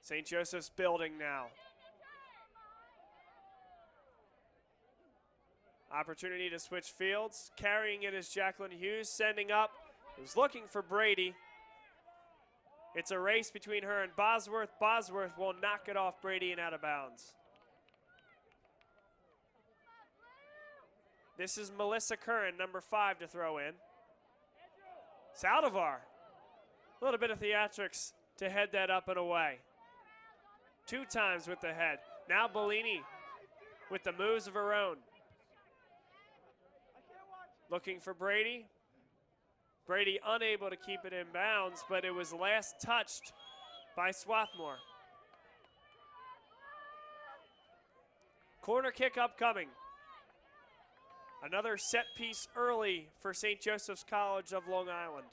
St. Joseph's building now. Opportunity to switch fields. Carrying it is Jacqueline Hughes, sending up. He was looking for Brady. It's a race between her and Bosworth. Bosworth will knock it off Brady and out of bounds. This is Melissa Curran, number 5, to throw in. Saldivar, a little bit of theatrics to head that up and away. 2 times with the head. Now Bellini with the moves of her own. Looking for Brady. Brady unable to keep it in bounds, but it was last touched by Swarthmore. Corner kick upcoming. Another set piece early for St. Joseph's College of Long Island.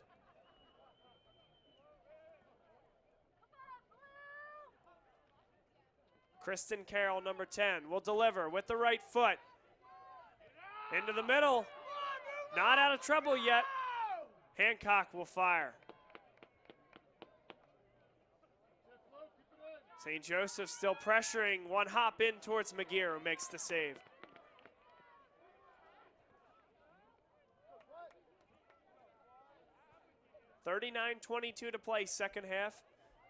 Kristen Carroll, number 10, will deliver with the right foot. Into the middle. Not out of trouble yet. Hancock will fire. St. Joseph still pressuring. One hop in towards McGear, who makes the save. .39-22 to play, second half.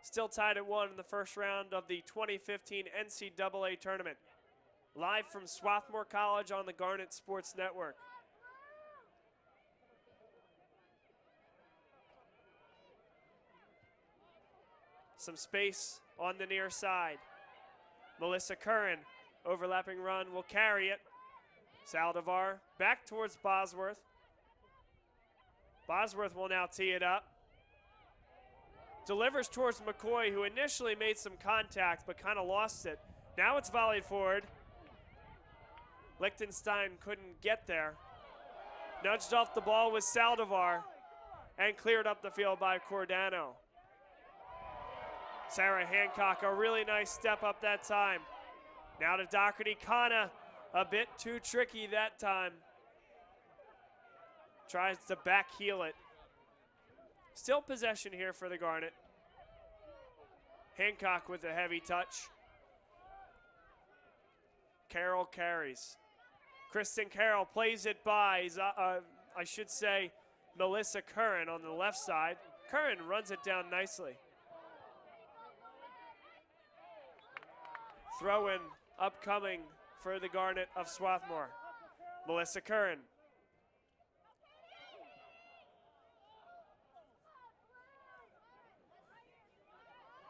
Still tied at 1 in the first round of the 2015 NCAA tournament. Live from Swarthmore College on the Garnet Sports Network. Some space on the near side. Melissa Curran, overlapping run, will carry it. Saldivar back towards Bosworth. Bosworth will now tee it up. Delivers towards McCoy, who initially made some contact but kind of lost it. Now it's volleyed forward. Lichtenstein couldn't get there. Nudged off the ball with Saldivar and cleared up the field by Cordano. Sarah Hancock, a really nice step up that time. Now to Doherty. Kana, a bit too tricky that time. Tries to back heel it. Still possession here for the Garnet. Hancock with a heavy touch. Carroll carries. Kristen Carroll plays it by, I should say, Melissa Curran on the left side. Curran runs it down nicely. Throw-in upcoming for the Garnet of Swarthmore. Melissa Curran.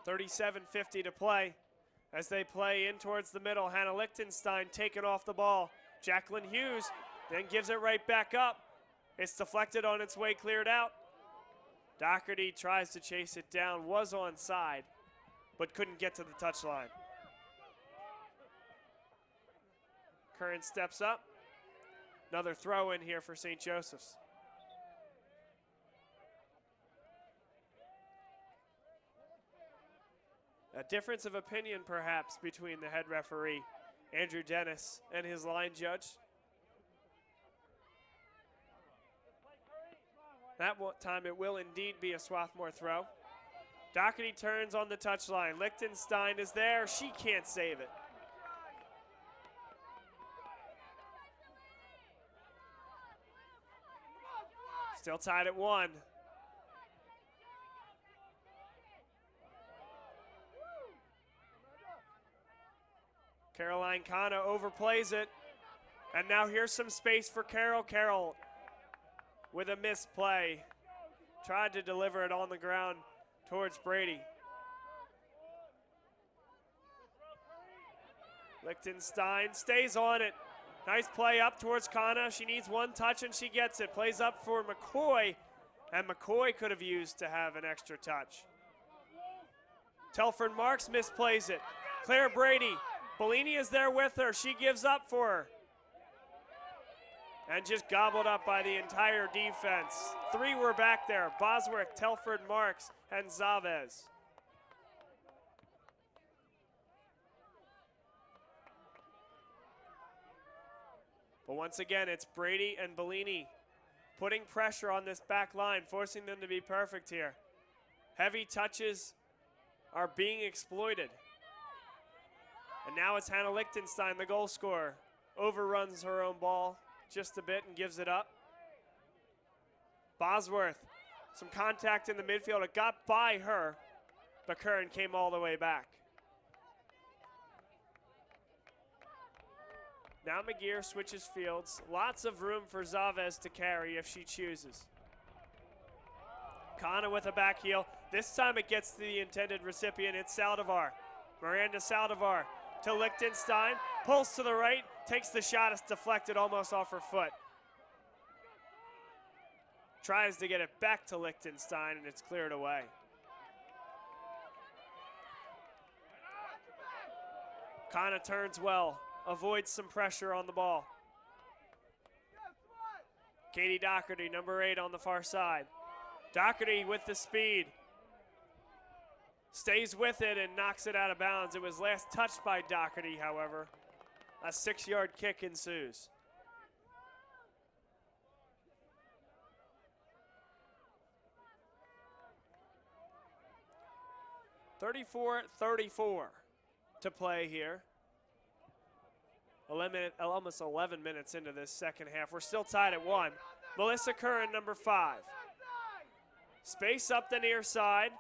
.37:50 to play as they play in towards the middle. Hannah Lichtenstein taking off the ball. Jacqueline Hughes then gives it right back up. It's deflected on its way, cleared out. Doherty tries to chase it down, was onside, but couldn't get to the touchline. Curran steps up. Another throw in here for St. Joseph's. A difference of opinion, perhaps, between the head referee, Andrew Dennis, and his line judge. That time it will indeed be a Swarthmore throw. Doherty turns on the touchline. Lichtenstein is there. She can't save it. Still tied at 1. Caroline Kana overplays it. And now here's some space for Carol. Carol with a misplay. Tried to deliver it on the ground towards Brady. Lichtenstein stays on it. Nice play up towards Kana. She needs one touch and she gets it. Plays up for McCoy, and McCoy could have used to have an extra touch. Telford Marks misplays it. Claire Brady. Bellini is there with her. She gives up for her. And just gobbled up by the entire defense. 3 were back there. Bosworth, Telford Marks, and Zavez. But once again, it's Brady and Bellini putting pressure on this back line, forcing them to be perfect here. Heavy touches are being exploited. And now it's Hannah Lichtenstein, the goal scorer. Overruns her own ball just a bit and gives it up. Bosworth, some contact in the midfield. It got by her, but Curran came all the way back. Now McGear switches fields. Lots of room for Zavez to carry if she chooses. Kana with a back heel. This time it gets to the intended recipient. It's Saldivar. Miranda Saldivar to Lichtenstein. Pulls to the right. Takes the shot. It's deflected almost off her foot. Tries to get it back to Lichtenstein, and it's cleared away. Kana turns well. Avoids some pressure on the ball. Katie Doherty, number 8 on the far side. Doherty with the speed. Stays with it and knocks it out of bounds. It was last touched by Doherty, however. A 6-yard kick ensues. .34-34 to play here. Almost 11 minutes into this second half. We're still tied at 1. Melissa Curran, number 5. Space up the near side.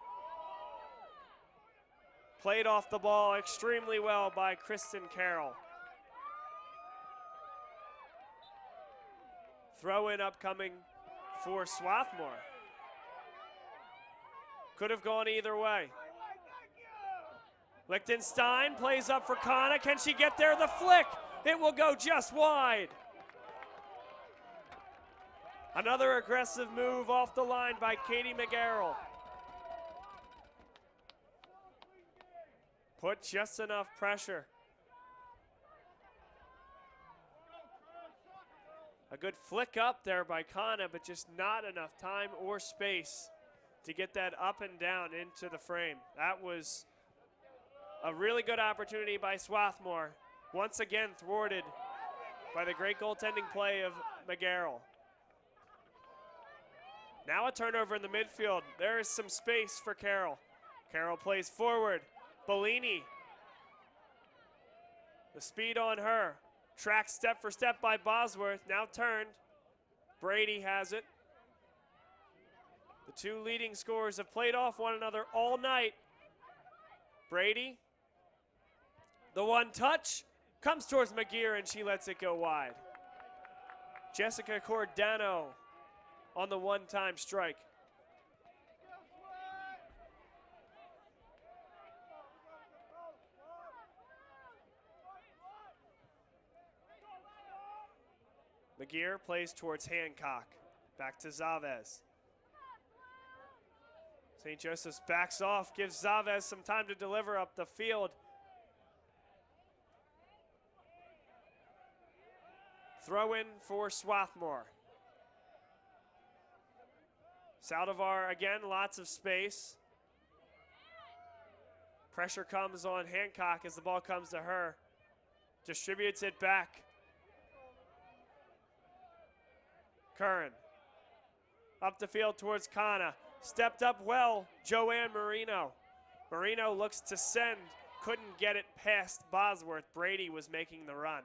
Played off the ball extremely well by Kristen Carroll. Throw in upcoming for Swarthmore. Could have gone either way. Lichtenstein plays up for Kana. Can she get there? The flick. It will go just wide. Another aggressive move off the line by Katie McGarrell. Put just enough pressure. A good flick up there by Kana, but just not enough time or space to get that up and down into the frame. That was a really good opportunity by Swarthmore. Once again thwarted by the great goaltending play of McGarrell. Now a turnover in the midfield. There is some space for Carroll. Carroll plays forward. Bellini. The speed on her. Tracked step for step by Bosworth. Now turned. Brady has it. The 2 leading scorers have played off one another all night. Brady. The one touch. Comes towards McGear and she lets it go wide. Jessica Cordano on the one-time strike. McGear plays towards Hancock. Back to Zavez. St. Joseph's backs off, gives Zavez some time to deliver up the field. Throw in for Swarthmore. Saldivar again, lots of space. Pressure comes on Hancock as the ball comes to her. Distributes it back. Curran. Up the field towards Kana. Stepped up well, Joanne Marino. Marino looks to send. Couldn't get it past Bosworth. Brady was making the run.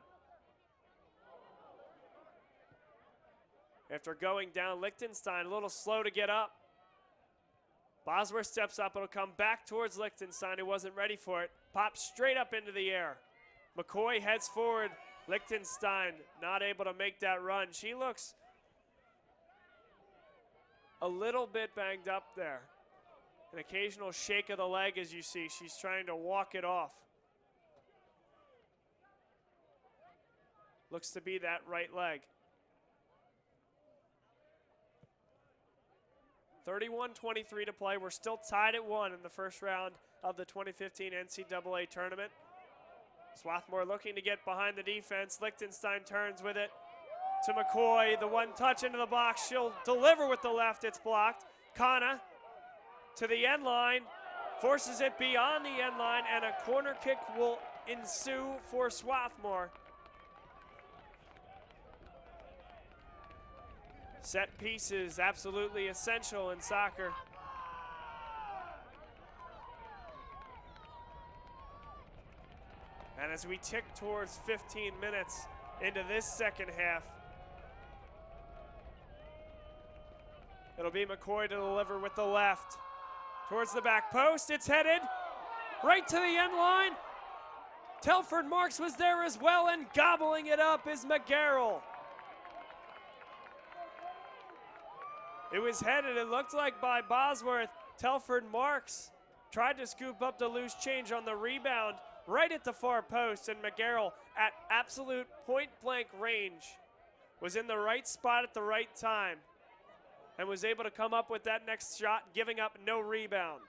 After going down, Liechtenstein a little slow to get up. Bosworth steps up. It'll come back towards Liechtenstein, who wasn't ready for it. Pops straight up into the air. McCoy heads forward. Liechtenstein not able to make that run. She looks a little bit banged up there. An occasional shake of the leg, as you see. She's trying to walk it off. Looks to be that right leg. 31-23 to play. We're still tied at 1 in the first round of the 2015 NCAA tournament. Swarthmore looking to get behind the defense. Liechtenstein turns with it to McCoy. The one touch into the box. She'll deliver with the left. It's blocked. Kana to the end line. Forces it beyond the end line, and a corner kick will ensue for Swarthmore. Set pieces absolutely essential in soccer. And as we tick towards 15 minutes into this second half, it'll be McCoy to deliver with the left. Towards the back post, it's headed right to the end line. Telford Marks was there as well, and gobbling it up is McGarrell. It was headed, it looked like, by Bosworth. Telford Marks tried to scoop up the loose change on the rebound right at the far post, and McGarrell, at absolute point-blank range, was in the right spot at the right time and was able to come up with that next shot, giving up no rebound.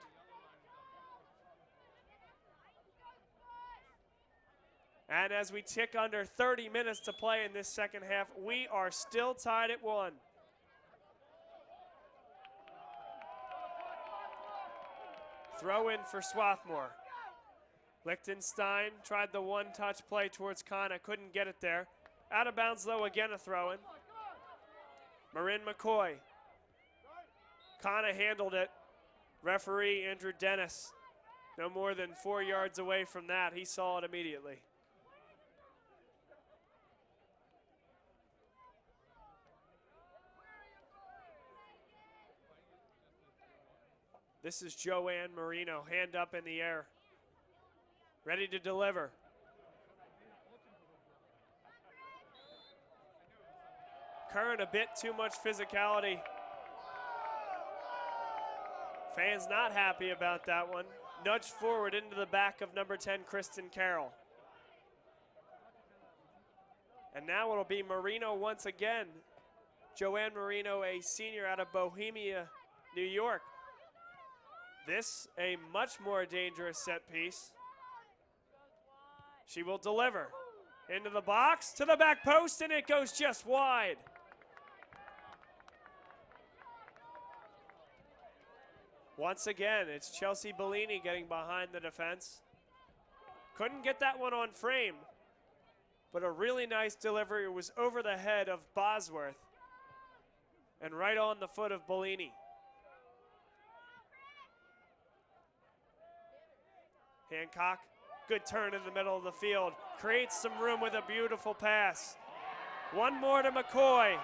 And as we tick under 30 minutes to play in this second half, we are still tied at 1. Throw in for Swarthmore. Liechtenstein tried the one-touch play towards Kana, couldn't get it there. Out of bounds though, again a throw in. Marin McCoy. Kana handled it. Referee Andrew Dennis, no more than 4 yards away from that. He saw it immediately. This is Joanne Marino, hand up in the air, ready to deliver. Curran, a bit too much physicality. Fans not happy about that one. Nudged forward into the back of number 10, Kristen Carroll. And now it'll be Marino once again. Joanne Marino, a senior out of Bohemia, New York. This, a much more dangerous set piece. She will deliver into the box, to the back post, and it goes just wide. Once again, it's Chelsea Bellini getting behind the defense. Couldn't get that one on frame, but a really nice delivery. It was over the head of Bosworth and right on the foot of Bellini. Hancock, good turn in the middle of the field. Creates some room with a beautiful pass. One more to McCoy.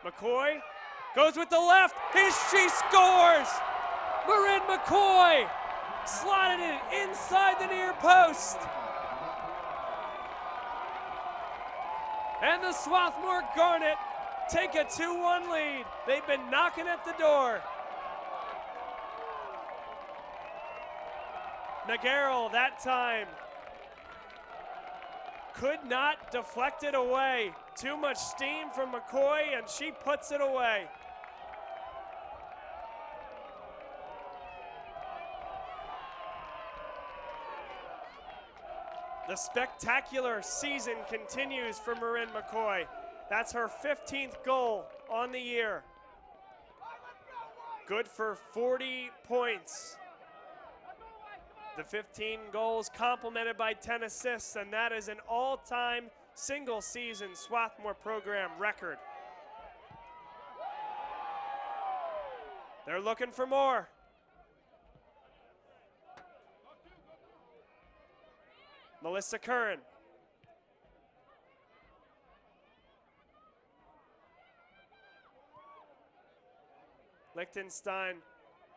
McCoy goes with the left. She scores! Marin McCoy slotted it inside the near post. And the Swarthmore Garnet take a 2-1 lead. They've been knocking at the door. McGarrell that time could not deflect it away. Too much steam from McCoy, and she puts it away. The spectacular season continues for Marin McCoy. That's her 15th goal on the year. Good for 40 points. The 15 goals complemented by 10 assists, and that is an all-time single-season Swarthmore program record. They're looking for more. Melissa Curran. Lichtenstein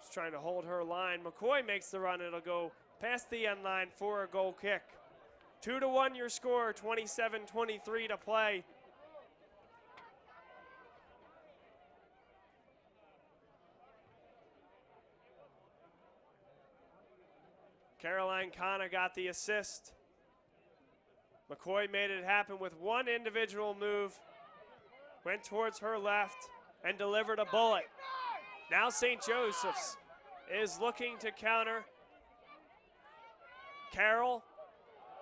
is trying to hold her line. McCoy makes the run. It'll go past the end line for a goal kick. 2-1 your score, 27-23 to play. Caroline Kana got the assist. McCoy made it happen with one individual move. Went towards her left and delivered a bullet. Now St. Joseph's is looking to counter. Carroll,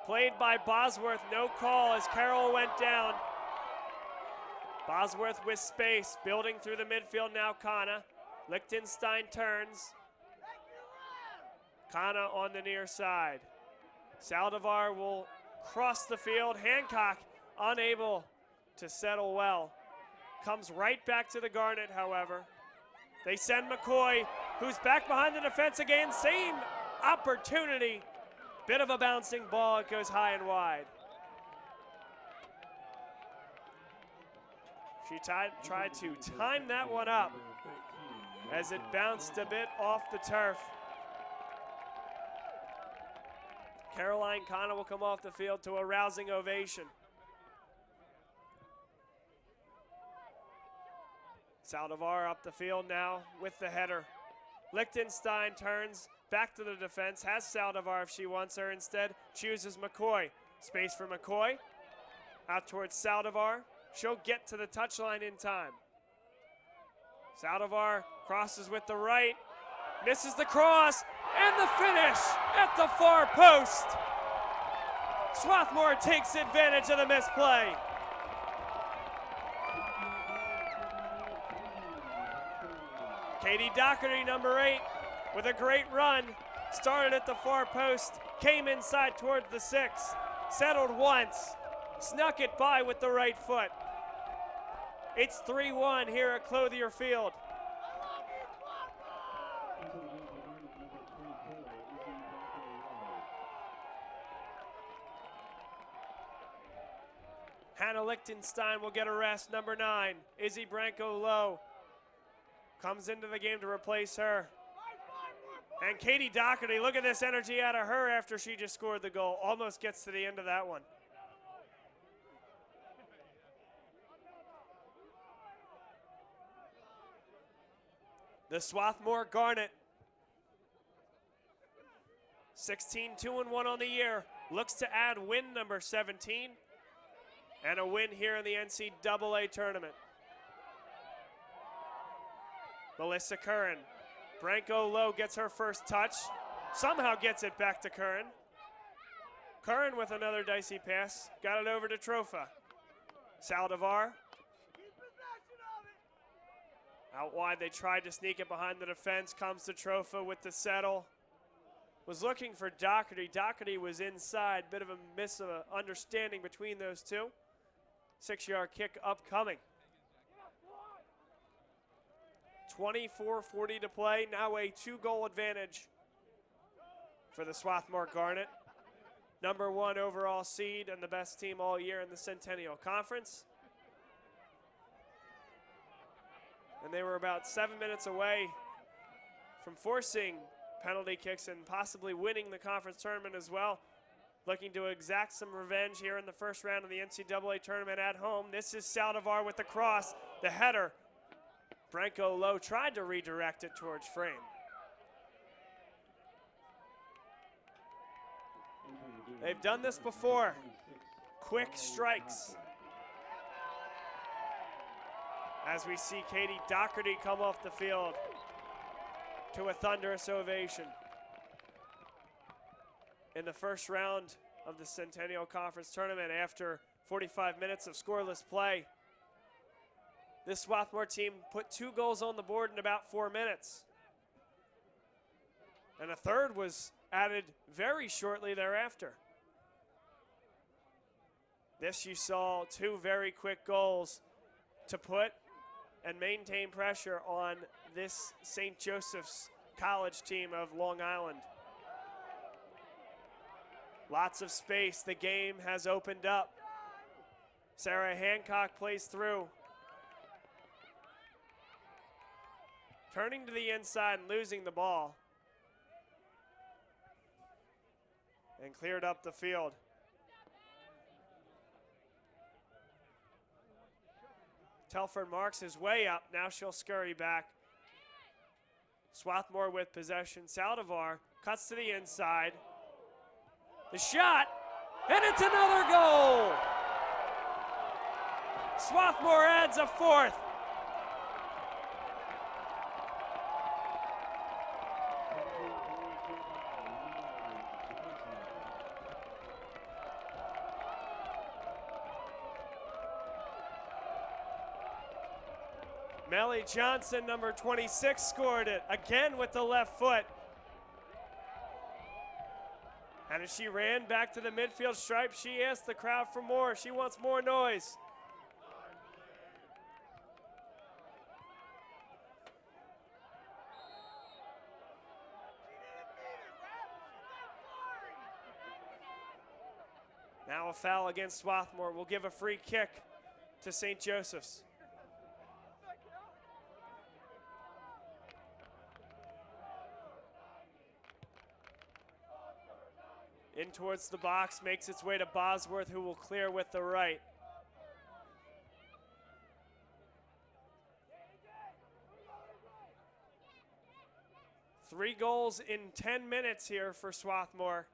played by Bosworth, no call as Carroll went down. Bosworth with space, building through the midfield now Kana. Lichtenstein turns. Kana on the near side. Saldivar will cross the field. Hancock unable to settle well. Comes right back to the Garnet, however. They send McCoy, who's back behind the defense again. Same opportunity. Bit of a bouncing ball. It goes high and wide. She tried to time that one up as it bounced a bit off the turf. Caroline Kana will come off the field to a rousing ovation. Saldivar up the field now with the header. Lichtenstein turns back to the defense, has Saldivar if she wants her. Instead, chooses McCoy. Space for McCoy. Out towards Saldivar. She'll get to the touchline in time. Saldivar crosses with the right. Misses the cross, and the finish at the far post. Swarthmore takes advantage of the misplay. Katie Doherty, number 8, with a great run. Started at the far post, came inside toward the 6, settled once, snuck it by with the right foot. It's 3-1 here at Clothier Field. Hannah Lichtenstein will get a rest. Number 9, Izzy Branco Lowe, comes into the game to replace her. And Katie Doherty, look at this energy out of her after she just scored the goal. Almost gets to the end of that one. The Swarthmore Garnet, 16-2-1 on the year, looks to add win number 17 and a win here in the NCAA tournament. Melissa Curran. Branco Lowe gets her first touch, somehow gets it back to Curran. Curran with another dicey pass, got it over to Trofa. Saldivar. Out wide, they tried to sneak it behind the defense, comes to Trofa with the settle. Was looking for Doherty. Doherty was inside, bit of a misunderstanding between those two. 6-yard kick upcoming. 24:40 to play, now a 2-goal advantage for the Swarthmore Garnet. Number 1 overall seed and the best team all year in the Centennial Conference. And they were about 7 minutes away from forcing penalty kicks and possibly winning the conference tournament as well. Looking to exact some revenge here in the first round of the NCAA tournament at home. This is Saldivar with the cross, the header. Branco Lowe tried to redirect it towards frame. They've done this before. Quick strikes. As we see Katie Doherty come off the field to a thunderous ovation. In the first round of the Centennial Conference tournament after 45 minutes of scoreless play. This Swarthmore team put 2 goals on the board in about 4 minutes. And a third was added very shortly thereafter. This you saw 2 very quick goals to put and maintain pressure on this St. Joseph's College team of Long Island. Lots of space, the game has opened up. Sarah Hancock plays through. turning to the inside and losing the ball. And cleared up the field. Telford marks his way up. Now she'll scurry back. Swarthmore with possession. Saldivar cuts to the inside. The shot, and it's another goal! Swarthmore adds a fourth. Melly Johnson, number 26, scored it, again with the left foot. And as she ran back to the midfield stripe, she asked the crowd for more. She wants more noise. Now a foul against Swarthmore will give a free kick to St. Joseph's. In towards the box, makes its way to Bosworth, who will clear with the right. Three goals in 10 minutes here for Swarthmore.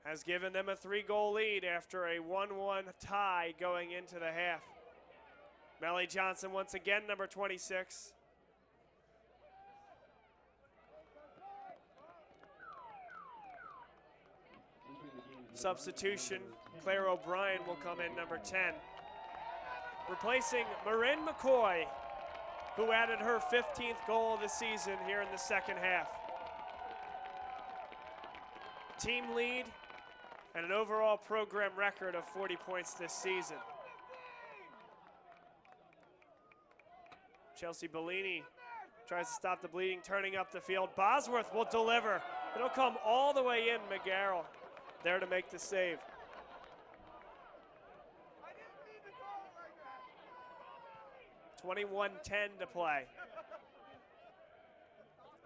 Has given them a 3-goal lead after a 1-1 tie going into the half. Melly Johnson once again, number 26. Substitution, Claire O'Brien will come in, number 10. Replacing Marin McCoy, who added her 15th goal of the season here in the second half. Team lead and an overall program record of 40 points this season. Chelsea Bellini tries to stop the bleeding, turning up the field. Bosworth will deliver. It'll come all the way in. McGarrell there to make the save. .21:10 to play.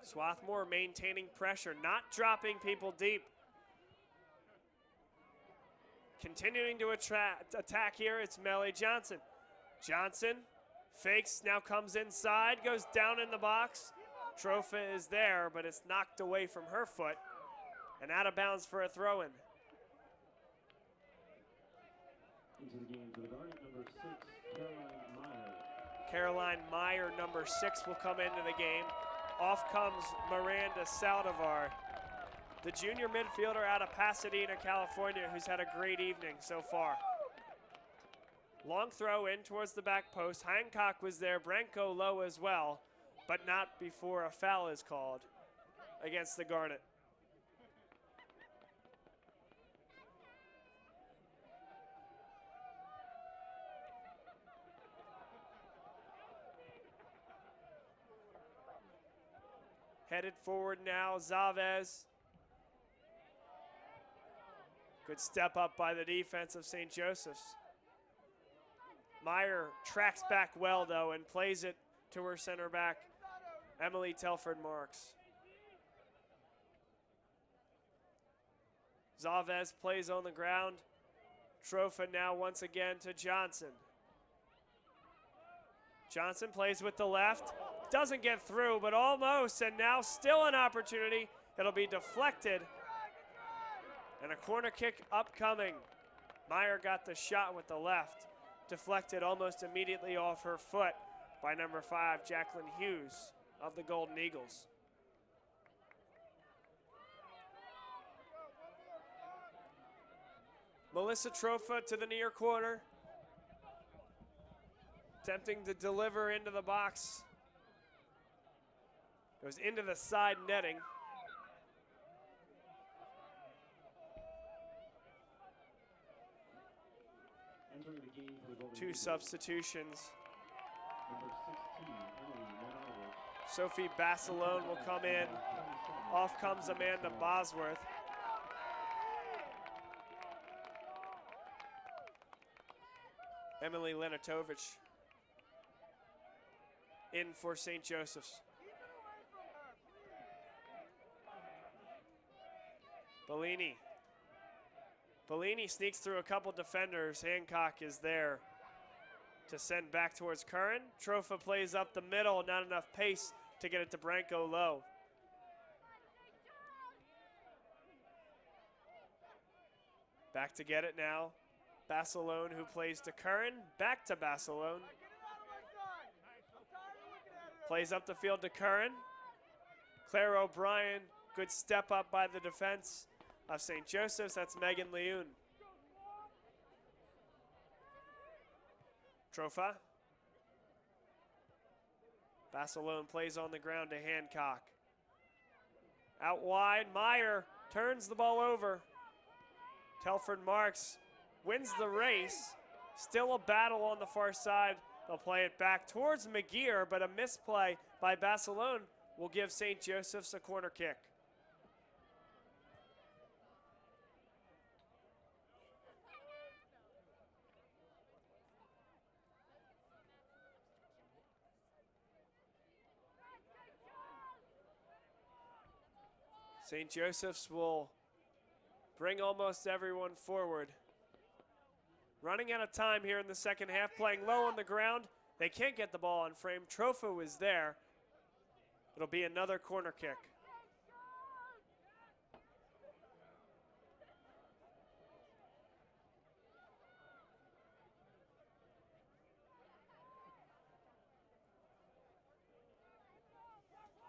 Swarthmore maintaining pressure, not dropping people deep. Continuing to attack here, it's Melly Johnson. Johnson fakes, now comes inside, goes down in the box. Tropha is there, but it's knocked away from her foot and out of bounds for a throw-in. Into the game for the Garnet, number 6, Caroline Meyer. Caroline Meyer, number 6, will come into the game. Off comes Miranda Saldivar, the junior midfielder out of Pasadena, California, who's had a great evening so far. Long throw in towards the back post. Hancock was there, Branco low as well, but not before a foul is called against the Garnet. Headed forward now, Zavez. Good step up by the defense of St. Joseph's. Meyer tracks back well, though, and plays it to her center back, Emily Telford Marks. Zavez plays on the ground. Tropha now once again to Johnson. Johnson plays with the left. Doesn't get through, but almost, and now still an opportunity. It'll be deflected. And a corner kick upcoming. Meyer got the shot with the left. Deflected almost immediately off her foot by number 5, Jacqueline Hughes of the Golden Eagles. Melissa Tropha to the near corner. Attempting to deliver into the box. Goes into the side netting. Entering the game for the Golden Two Eagles, substitutions. number 16, Emily Monovich. Sophie Basilone will come in. Off comes Amanda Bosworth. Emily Lenatovich in for St. Joseph's. Bellini. Bellini sneaks through a couple defenders. Hancock is there to send back towards Curran. Trofa plays up the middle, not enough pace to get it to Branco low. Back to get it now. Basilone, who plays to Curran. Back to Basilone. Plays up the field to Curran. Claire O'Brien, good step up by the defense of St. Joseph's. That's Megan Leune. Trofa. Basilone plays on the ground to Hancock. Out wide, Meyer turns the ball over. Telford Marks wins the race. Still a battle on the far side. They'll play it back towards McGear, but a misplay by Basilone will give St. Joseph's a corner kick. St. Joseph's will bring almost everyone forward. Running out of time here in the second half, playing low on the ground. They can't get the ball on frame. Trofa was there. It'll be another corner kick.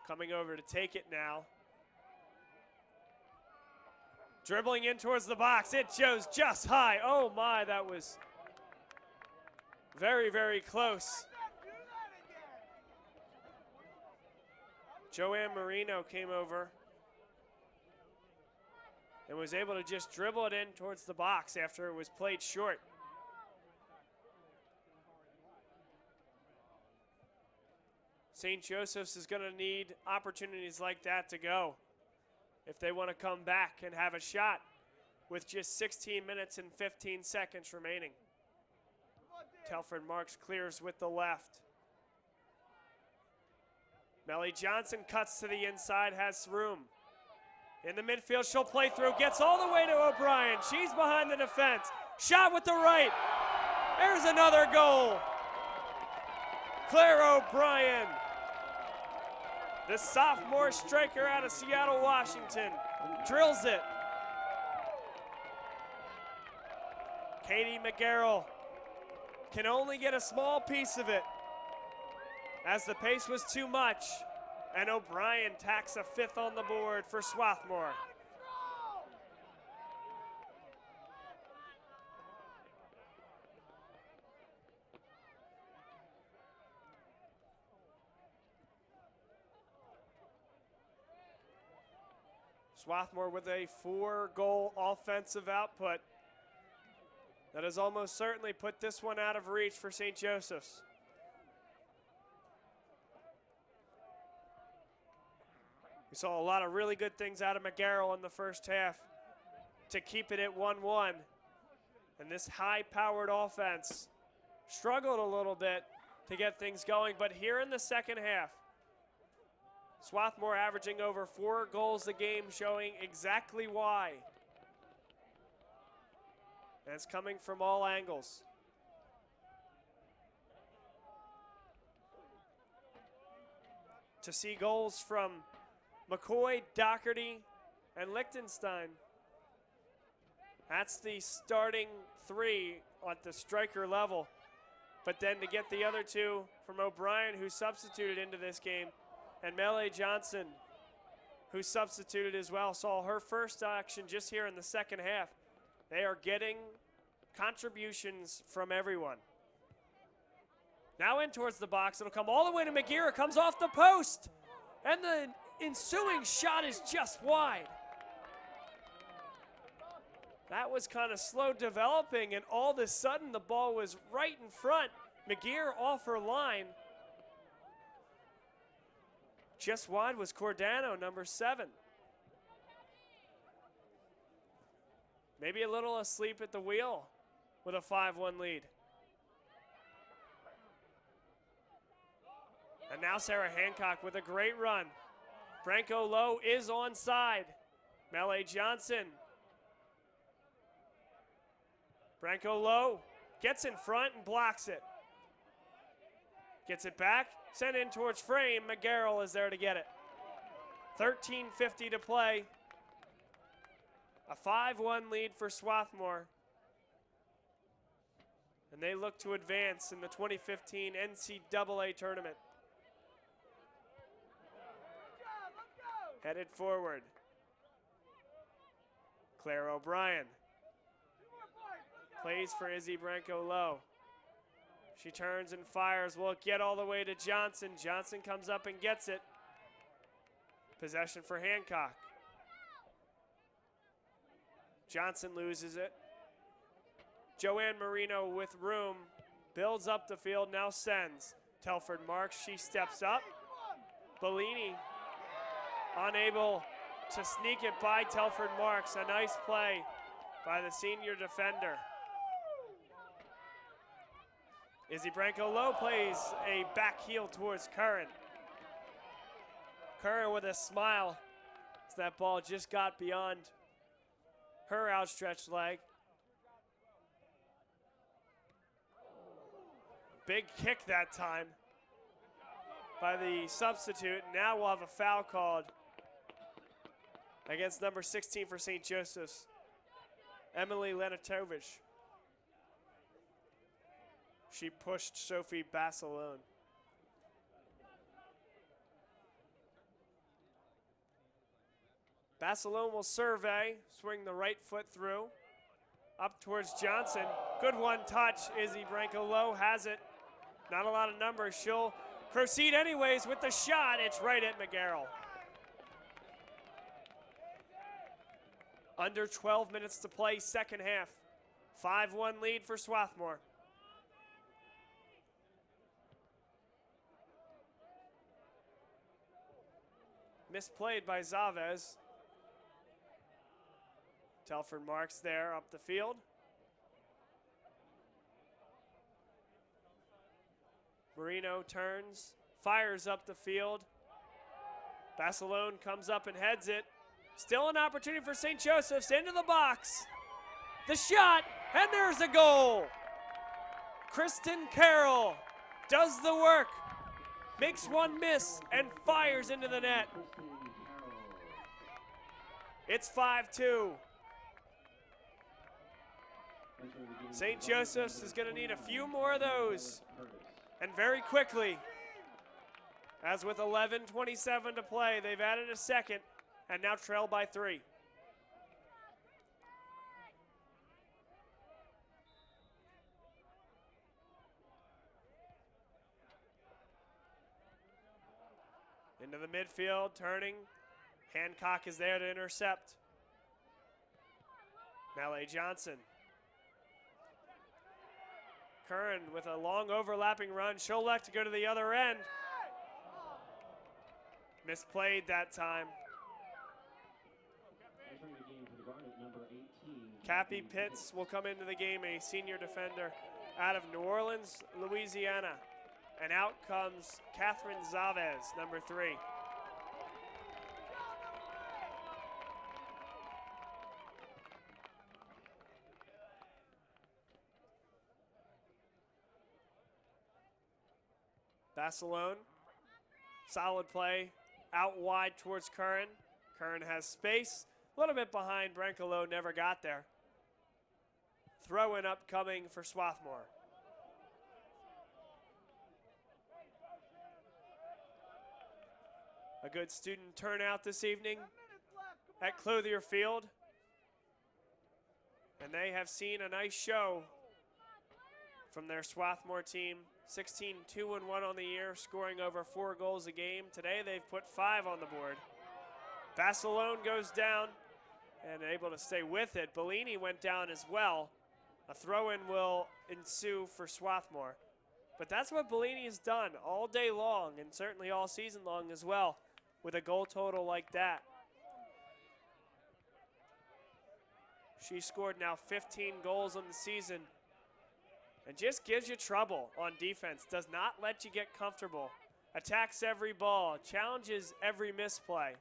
Coming over to take it now. Dribbling in towards the box. It goes just high. Oh my, that was very, very close. Joanne Marino came over and was able to just dribble it in towards the box after it was played short. St. Joseph's is going to need opportunities like that to go if they want to come back and have a shot with just 16 minutes and 15 seconds remaining. Telford Marks clears with the left. Melly Johnson cuts to the inside, has room. In the midfield, she'll play through, gets all the way to O'Brien. She's behind the defense. Shot with the right. There's another goal. Claire O'Brien, the sophomore striker out of Seattle, Washington, drills it. Katie McGarrell can only get a small piece of it as the pace was too much, and O'Brien tacks a fifth on the board for Swarthmore. Swarthmore with a 4-goal offensive output that has almost certainly put this one out of reach for St. Joseph's. We saw a lot of really good things out of McGarrell in the first half to keep it at 1-1. And this high-powered offense struggled a little bit to get things going, but here in the second half, Swarthmore averaging over 4 goals a game, showing exactly why. And it's coming from all angles. To see goals from McCoy, Doherty, and Lichtenstein. That's the starting 3 at the striker level. But then to get the other 2 from O'Brien, who substituted into this game, and Melee Johnson, who substituted as well, saw her first action just here in the second half. They are getting contributions from everyone. Now in towards the box. It'll come all the way to McGear. It comes off the post. And the ensuing shot is just wide. That was kind of slow developing, and all of a sudden the ball was right in front. McGear off her line. Just wide was Cordano, number 7. Maybe a little asleep at the wheel with a 5-1 lead. And now Sarah Hancock with a great run. Branko Lowe is onside. Melee Johnson. Branko Lowe gets in front and blocks it. Gets it back, sent in towards frame. McGarrell is there to get it. 13:50 to play. A 5-1 lead for Swarthmore. And they look to advance in the 2015 NCAA tournament. Headed forward. Claire O'Brien. Plays for Izzy Branko Lowe. She turns and fires. Will it get all the way to Johnson? Johnson comes up and gets it. Possession for Hancock. Johnson loses it. Joanne Marino with room. Builds up the field, now sends. Telford Marks, she steps up. Bellini unable to sneak it by Telford Marks. A nice play by the senior defender. Izzy Branko Lowe plays a back heel towards Curran. Curran with a smile as that ball just got beyond her outstretched leg. Big kick that time by the substitute. Now we'll have a foul called against number 16 for St. Joseph's, Emily Lenatovich. She pushed Sophie Basilone. Basilone will survey, swing the right foot through. Up towards Johnson. Good one touch. Izzy Branko Lowe has it. Not a lot of numbers. She'll proceed anyways with the shot. It's right at McGarrell. Under 12 minutes to play, second half. 5-1 lead for Swarthmore. Misplayed by Zavez. Telford Marks there up the field. Marino turns, fires up the field. Basilone comes up and heads it. Still an opportunity for St. Joseph's into the box. The shot, and there's a goal. Kristen Carroll does the work, makes one miss, and fires into the net. It's 5-2. St. Joseph's is going to need a few more of those, and very quickly. As with 11:27 to play, they've added a second and now trail by 3. Into the midfield, turning. Hancock is there to intercept. Melee Johnson. Curran with a long overlapping run. She'll elect to go to the other end. Misplayed that time. Cappy Pitts will come into the game, a senior defender out of New Orleans, Louisiana. And out comes Catherine Zavez, number 3. Basilone, solid play, out wide towards Curran. Curran has space, a little bit behind. Branko Lowe never got there. Throw in upcoming for Swarthmore. A good student turnout this evening at Clothier Field. And they have seen a nice show from their Swarthmore team. 16-2-1 on the year, scoring over 4 goals a game. Today they've put 5 on the board. Basilone goes down and able to stay with it. Bellini went down as well. A throw-in will ensue for Swarthmore. But that's what Bellini has done all day long, and certainly all season long as well, with a goal total like that. She scored now 15 goals on the season and just gives you trouble on defense. Does not let you get comfortable attacks every ball, challenges every misplay.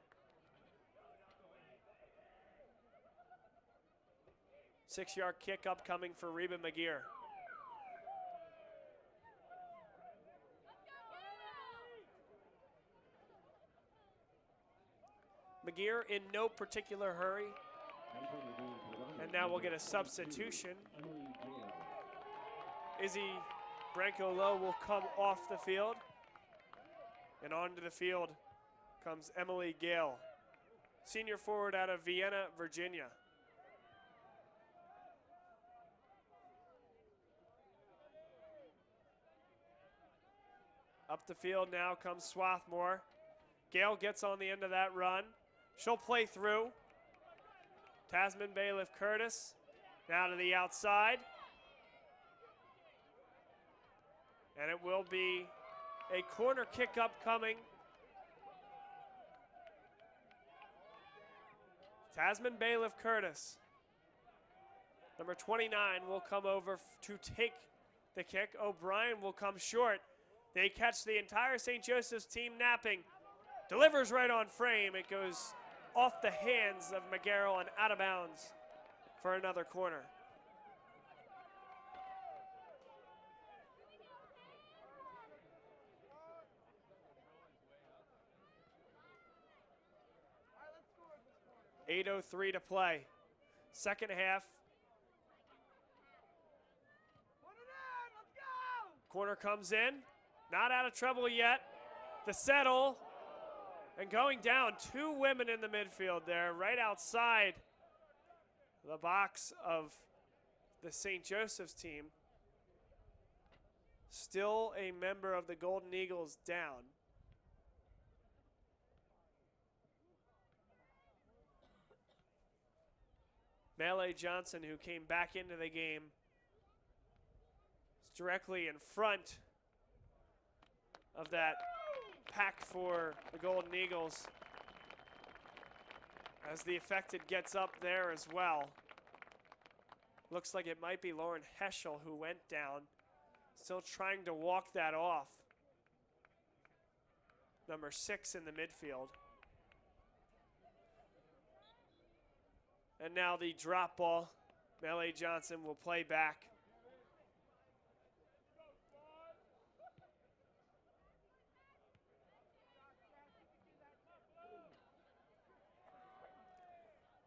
6-yard kick upcoming for Reba McGear. McGear in no particular hurry. And now we'll get a substitution. Izzy Branco Lowe will come off the field. And onto the field comes Emily Gale, senior forward out of Vienna, Virginia. Up the field now comes Swarthmore. Gale gets on the end of that run. She'll play through. Tasman Bailiff Curtis now to the outside. And it will be a corner kick upcoming. Tasman Bailiff Curtis. Number 29 will come over to take the kick. O'Brien will come short. They catch the entire St. Joseph's team napping. Delivers right on frame. It goes off the hands of McGarrell and out of bounds for another corner. .8:03 to play. Second half. Corner comes in. Not out of trouble yet. The settle. And going down, 2 women in the midfield there, right outside the box of the St. Joseph's team. Still a member of the Golden Eagles down. Melee Johnson, who came back into the game, is directly in front of that pack for the Golden Eagles as the affected gets up there as well. Looks like it might be Lauren Heschel who went down. Still trying to walk that off. Number 6 in the midfield. And now the drop ball. Melee Johnson will play back.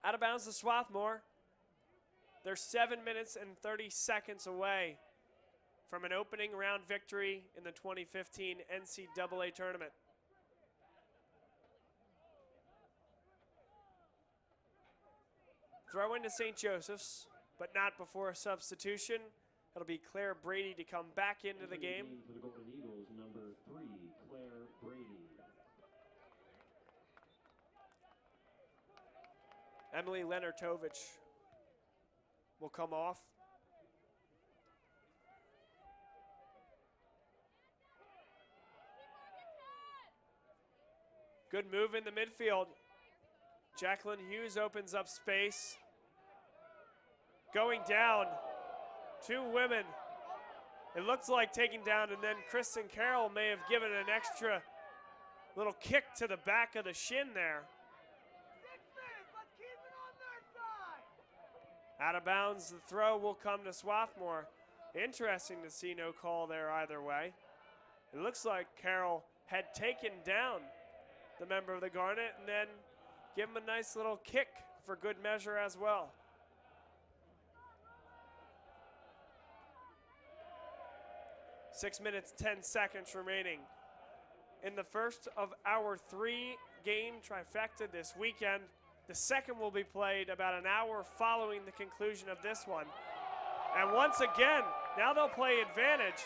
Out of bounds to Swarthmore. They're 7 minutes and 30 seconds away from an opening round victory in the 2015 NCAA tournament. Throw into St. Joseph's, but not before a substitution. It'll be Claire Brady to come back into the game. For the Golden Eagles, number 3, Claire Brady. Emily Lenartovich will come off. Good move in the midfield. Jacqueline Hughes opens up space. Going down, 2 women. It looks like taking down, and then Kristen Carroll may have given an extra little kick to the back of the shin there. Out of bounds, the throw will come to Swarthmore. Interesting to see no call there either way. It looks like Carroll had taken down the member of the Garnet and then give him a nice little kick for good measure as well. Six minutes, 10 seconds remaining in the first of our 3-game trifecta this weekend. The second will be played about an hour following the conclusion of this one. And once again, now they'll play advantage.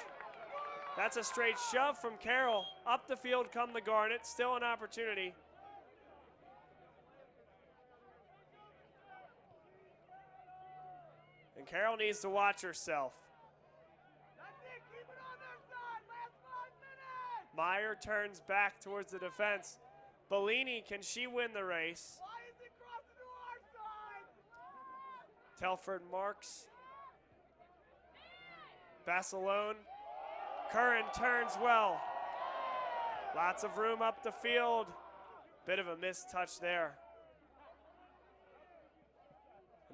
That's a straight shove from Carroll. Up the field come the Garnet, still an opportunity. And Carroll needs to watch herself. Meyer turns back towards the defense. Bellini, can she win the race? Telford marks. Basilone. Curran turns well. Lots of room up the field. Bit of a missed touch there.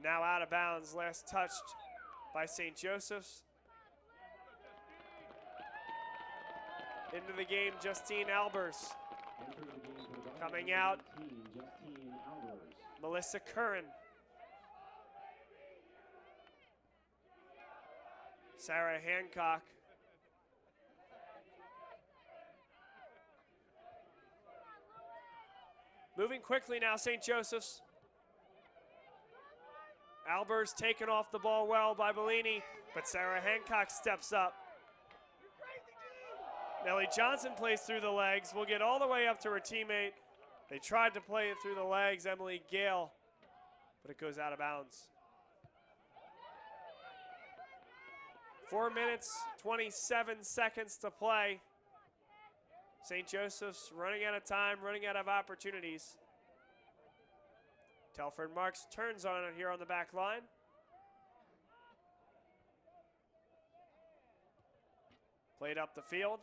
Now out of bounds, last touched by St. Joseph's. Into the game, Justine Albers. Coming out, Melissa Curran. Sarah Hancock. Moving quickly now, St. Joseph's. Albers taken off the ball well by Bellini, but Sarah Hancock steps up. Nellie Johnson plays through the legs. We'll get all the way up to her teammate. They tried to play it through the legs, Emily Gale, but it goes out of bounds. 4 minutes, 27 seconds to play. St. Joseph's running out of time, running out of opportunities. Telford Marks turns on it here on the back line. Played up the field.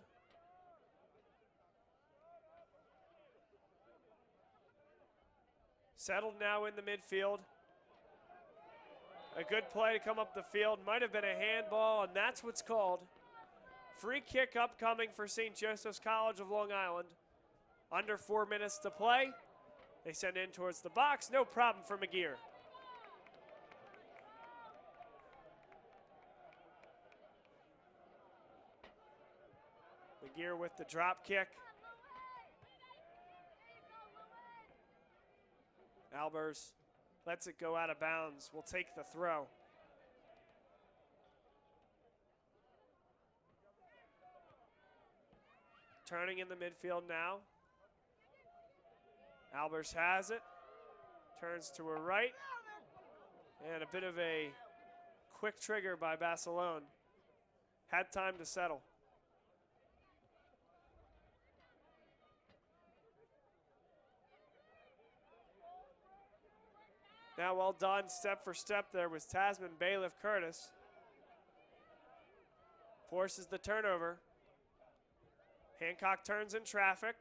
Settled now in the midfield. A good play to come up the field. Might have been a handball, and that's what's called. Free kick upcoming for St. Joseph's College of Long Island. Under 4 minutes to play. They send in towards the box. No problem for McGear. McGear with the drop kick. Albers lets it go out of bounds. Will take the throw. Turning in the midfield now. Albers has it. Turns to her right. And a bit of a quick trigger by Basilone. Had time to settle. Now well done, step for step there was Tasman Bailiff Curtis. Forces the turnover. Hancock turns in traffic.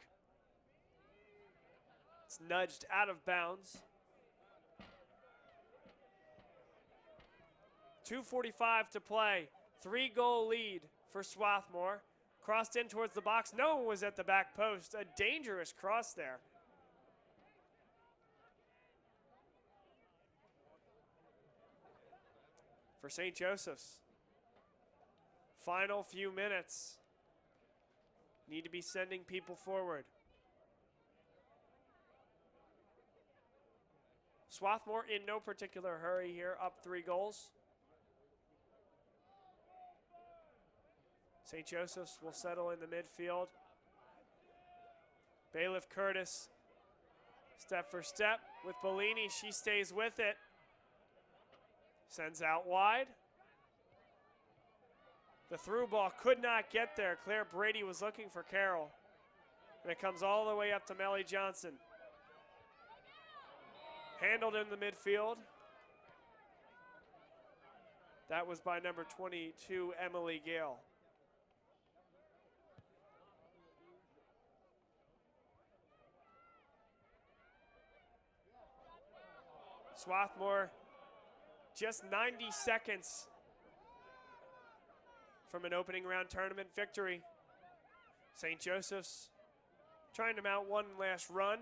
It's nudged out of bounds. 2:45 to play. 3-goal lead for Swarthmore. Crossed in towards the box. No one was at the back post. A dangerous cross there. For St. Joseph's. Final few minutes. Need to be sending people forward. Swarthmore in no particular hurry here, up 3 goals. St. Joseph's will settle in the midfield. Bailiff Curtis, step for step with Bellini. She stays with it. Sends out wide. The through ball could not get there. Claire Brady was looking for Carroll. And it comes all the way up to Melly Johnson. Handled in the midfield. That was by number 22, Emily Gale. Swarthmore just 90 seconds from an opening round tournament victory. St. Joseph's trying to mount one last run.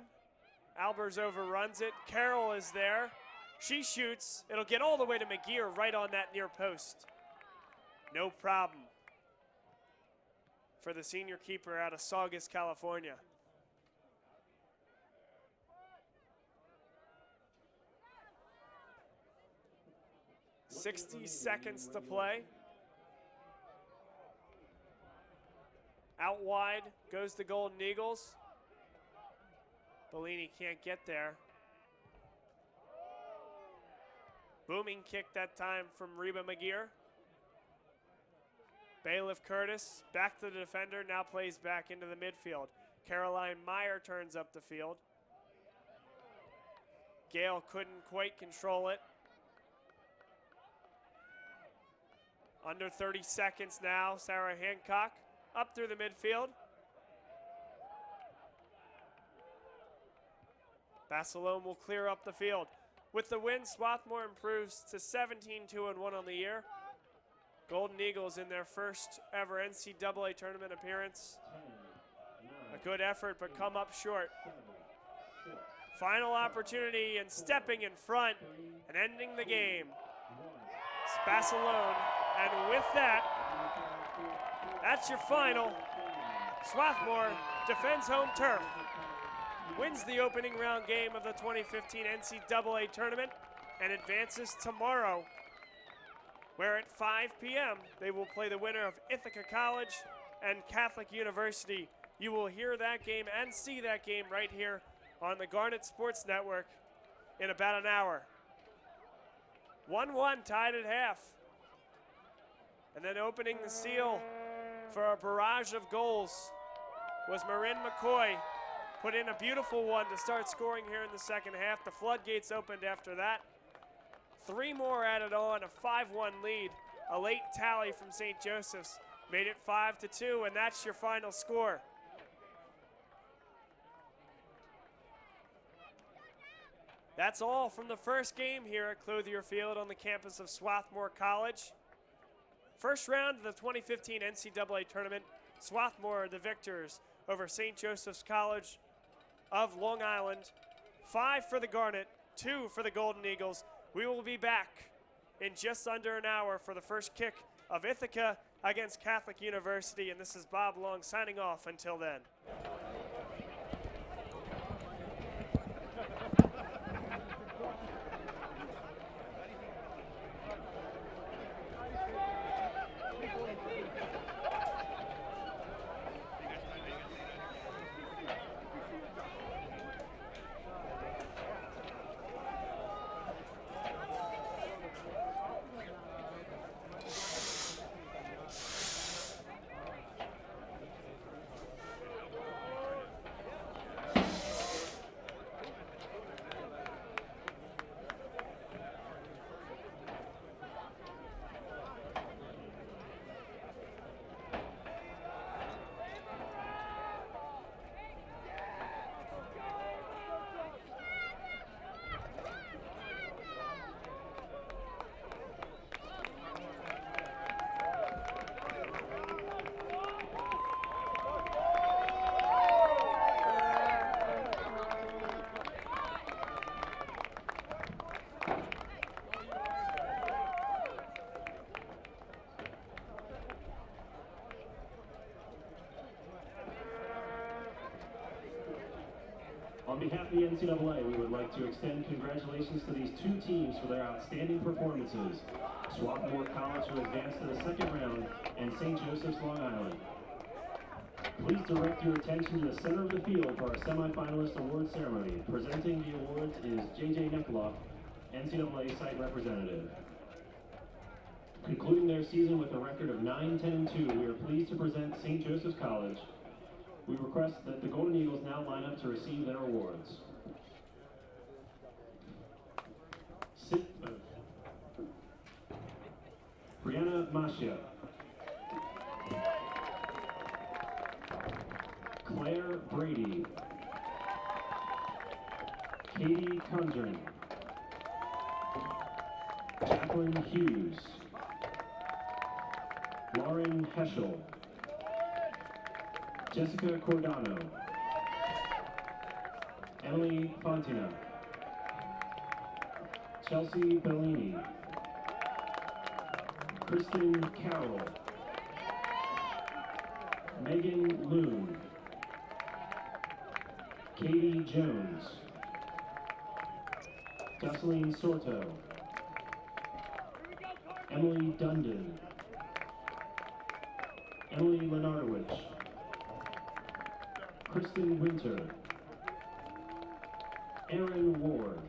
Albers overruns it. Carroll is there. She shoots. It'll get all the way to McGear right on that near post. No problem for the senior keeper out of Saugus, California. .60 seconds to play. Out wide goes the Golden Eagles. Bellini can't get there. Booming kick that time from Reba McGear. Bailiff Curtis back to the defender, now plays back into the midfield. Caroline Meyer turns up the field. Gale couldn't quite control it. Under 30 seconds now, Sarah Hancock up through the midfield. Basilone will clear up the field. With the win, Swarthmore improves to 17-2-1 on the year. Golden Eagles in their first ever NCAA tournament appearance. A good effort, but come up short. Final opportunity and stepping in front and ending the game. It's Basilone, and with that, that's your final. Swarthmore defends home turf, wins the opening round game of the 2015 NCAA tournament, and advances tomorrow, where at 5 p.m. they will play the winner of Ithaca College and Catholic University. You will hear that game and see that game right here on the Garnet Sports Network in about an hour. 1-1 tied at half. And then opening the seal for a barrage of goals was Marin McCoy. Put in a beautiful one to start scoring here in the second half. The floodgates opened after that. 3 more added on, a 5-1 lead. A late tally from St. Joseph's made it 5-2, and that's your final score. That's all from the first game here at Clothier Field on the campus of Swarthmore College. First round of the 2015 NCAA tournament, Swarthmore the victors over St. Joseph's College of Long Island. 5 for the Garnet, 2 for the Golden Eagles. We will be back in just under an hour for the first kick of Ithaca against Catholic University, and this is Bob Long signing off until then. On behalf of the NCAA, we would like to extend congratulations to these 2 teams for their outstanding performances. Swarthmore College, who advanced to the second round, and St. Joseph's Long Island. Please direct your attention to the center of the field for our semifinalist award ceremony. Presenting the awards is J.J. Nekloff, NCAA site representative. Concluding their season with a record of 9-10-2, we are pleased to present St. Joseph's College. We request that the Golden Eagles now line up to receive their awards. Brianna Mascia. Claire Brady. Katie Condren. Jacqueline Hughes. Lauren Heschel. Jessica Cordano. Emily Fontina. Chelsea Bellini. Kristen Carroll. Megan Loon. Katie Jones. Jocelyn Sorto. Emily Dundon. Emily Lenardowicz. Kristen Winter. Aaron Ward.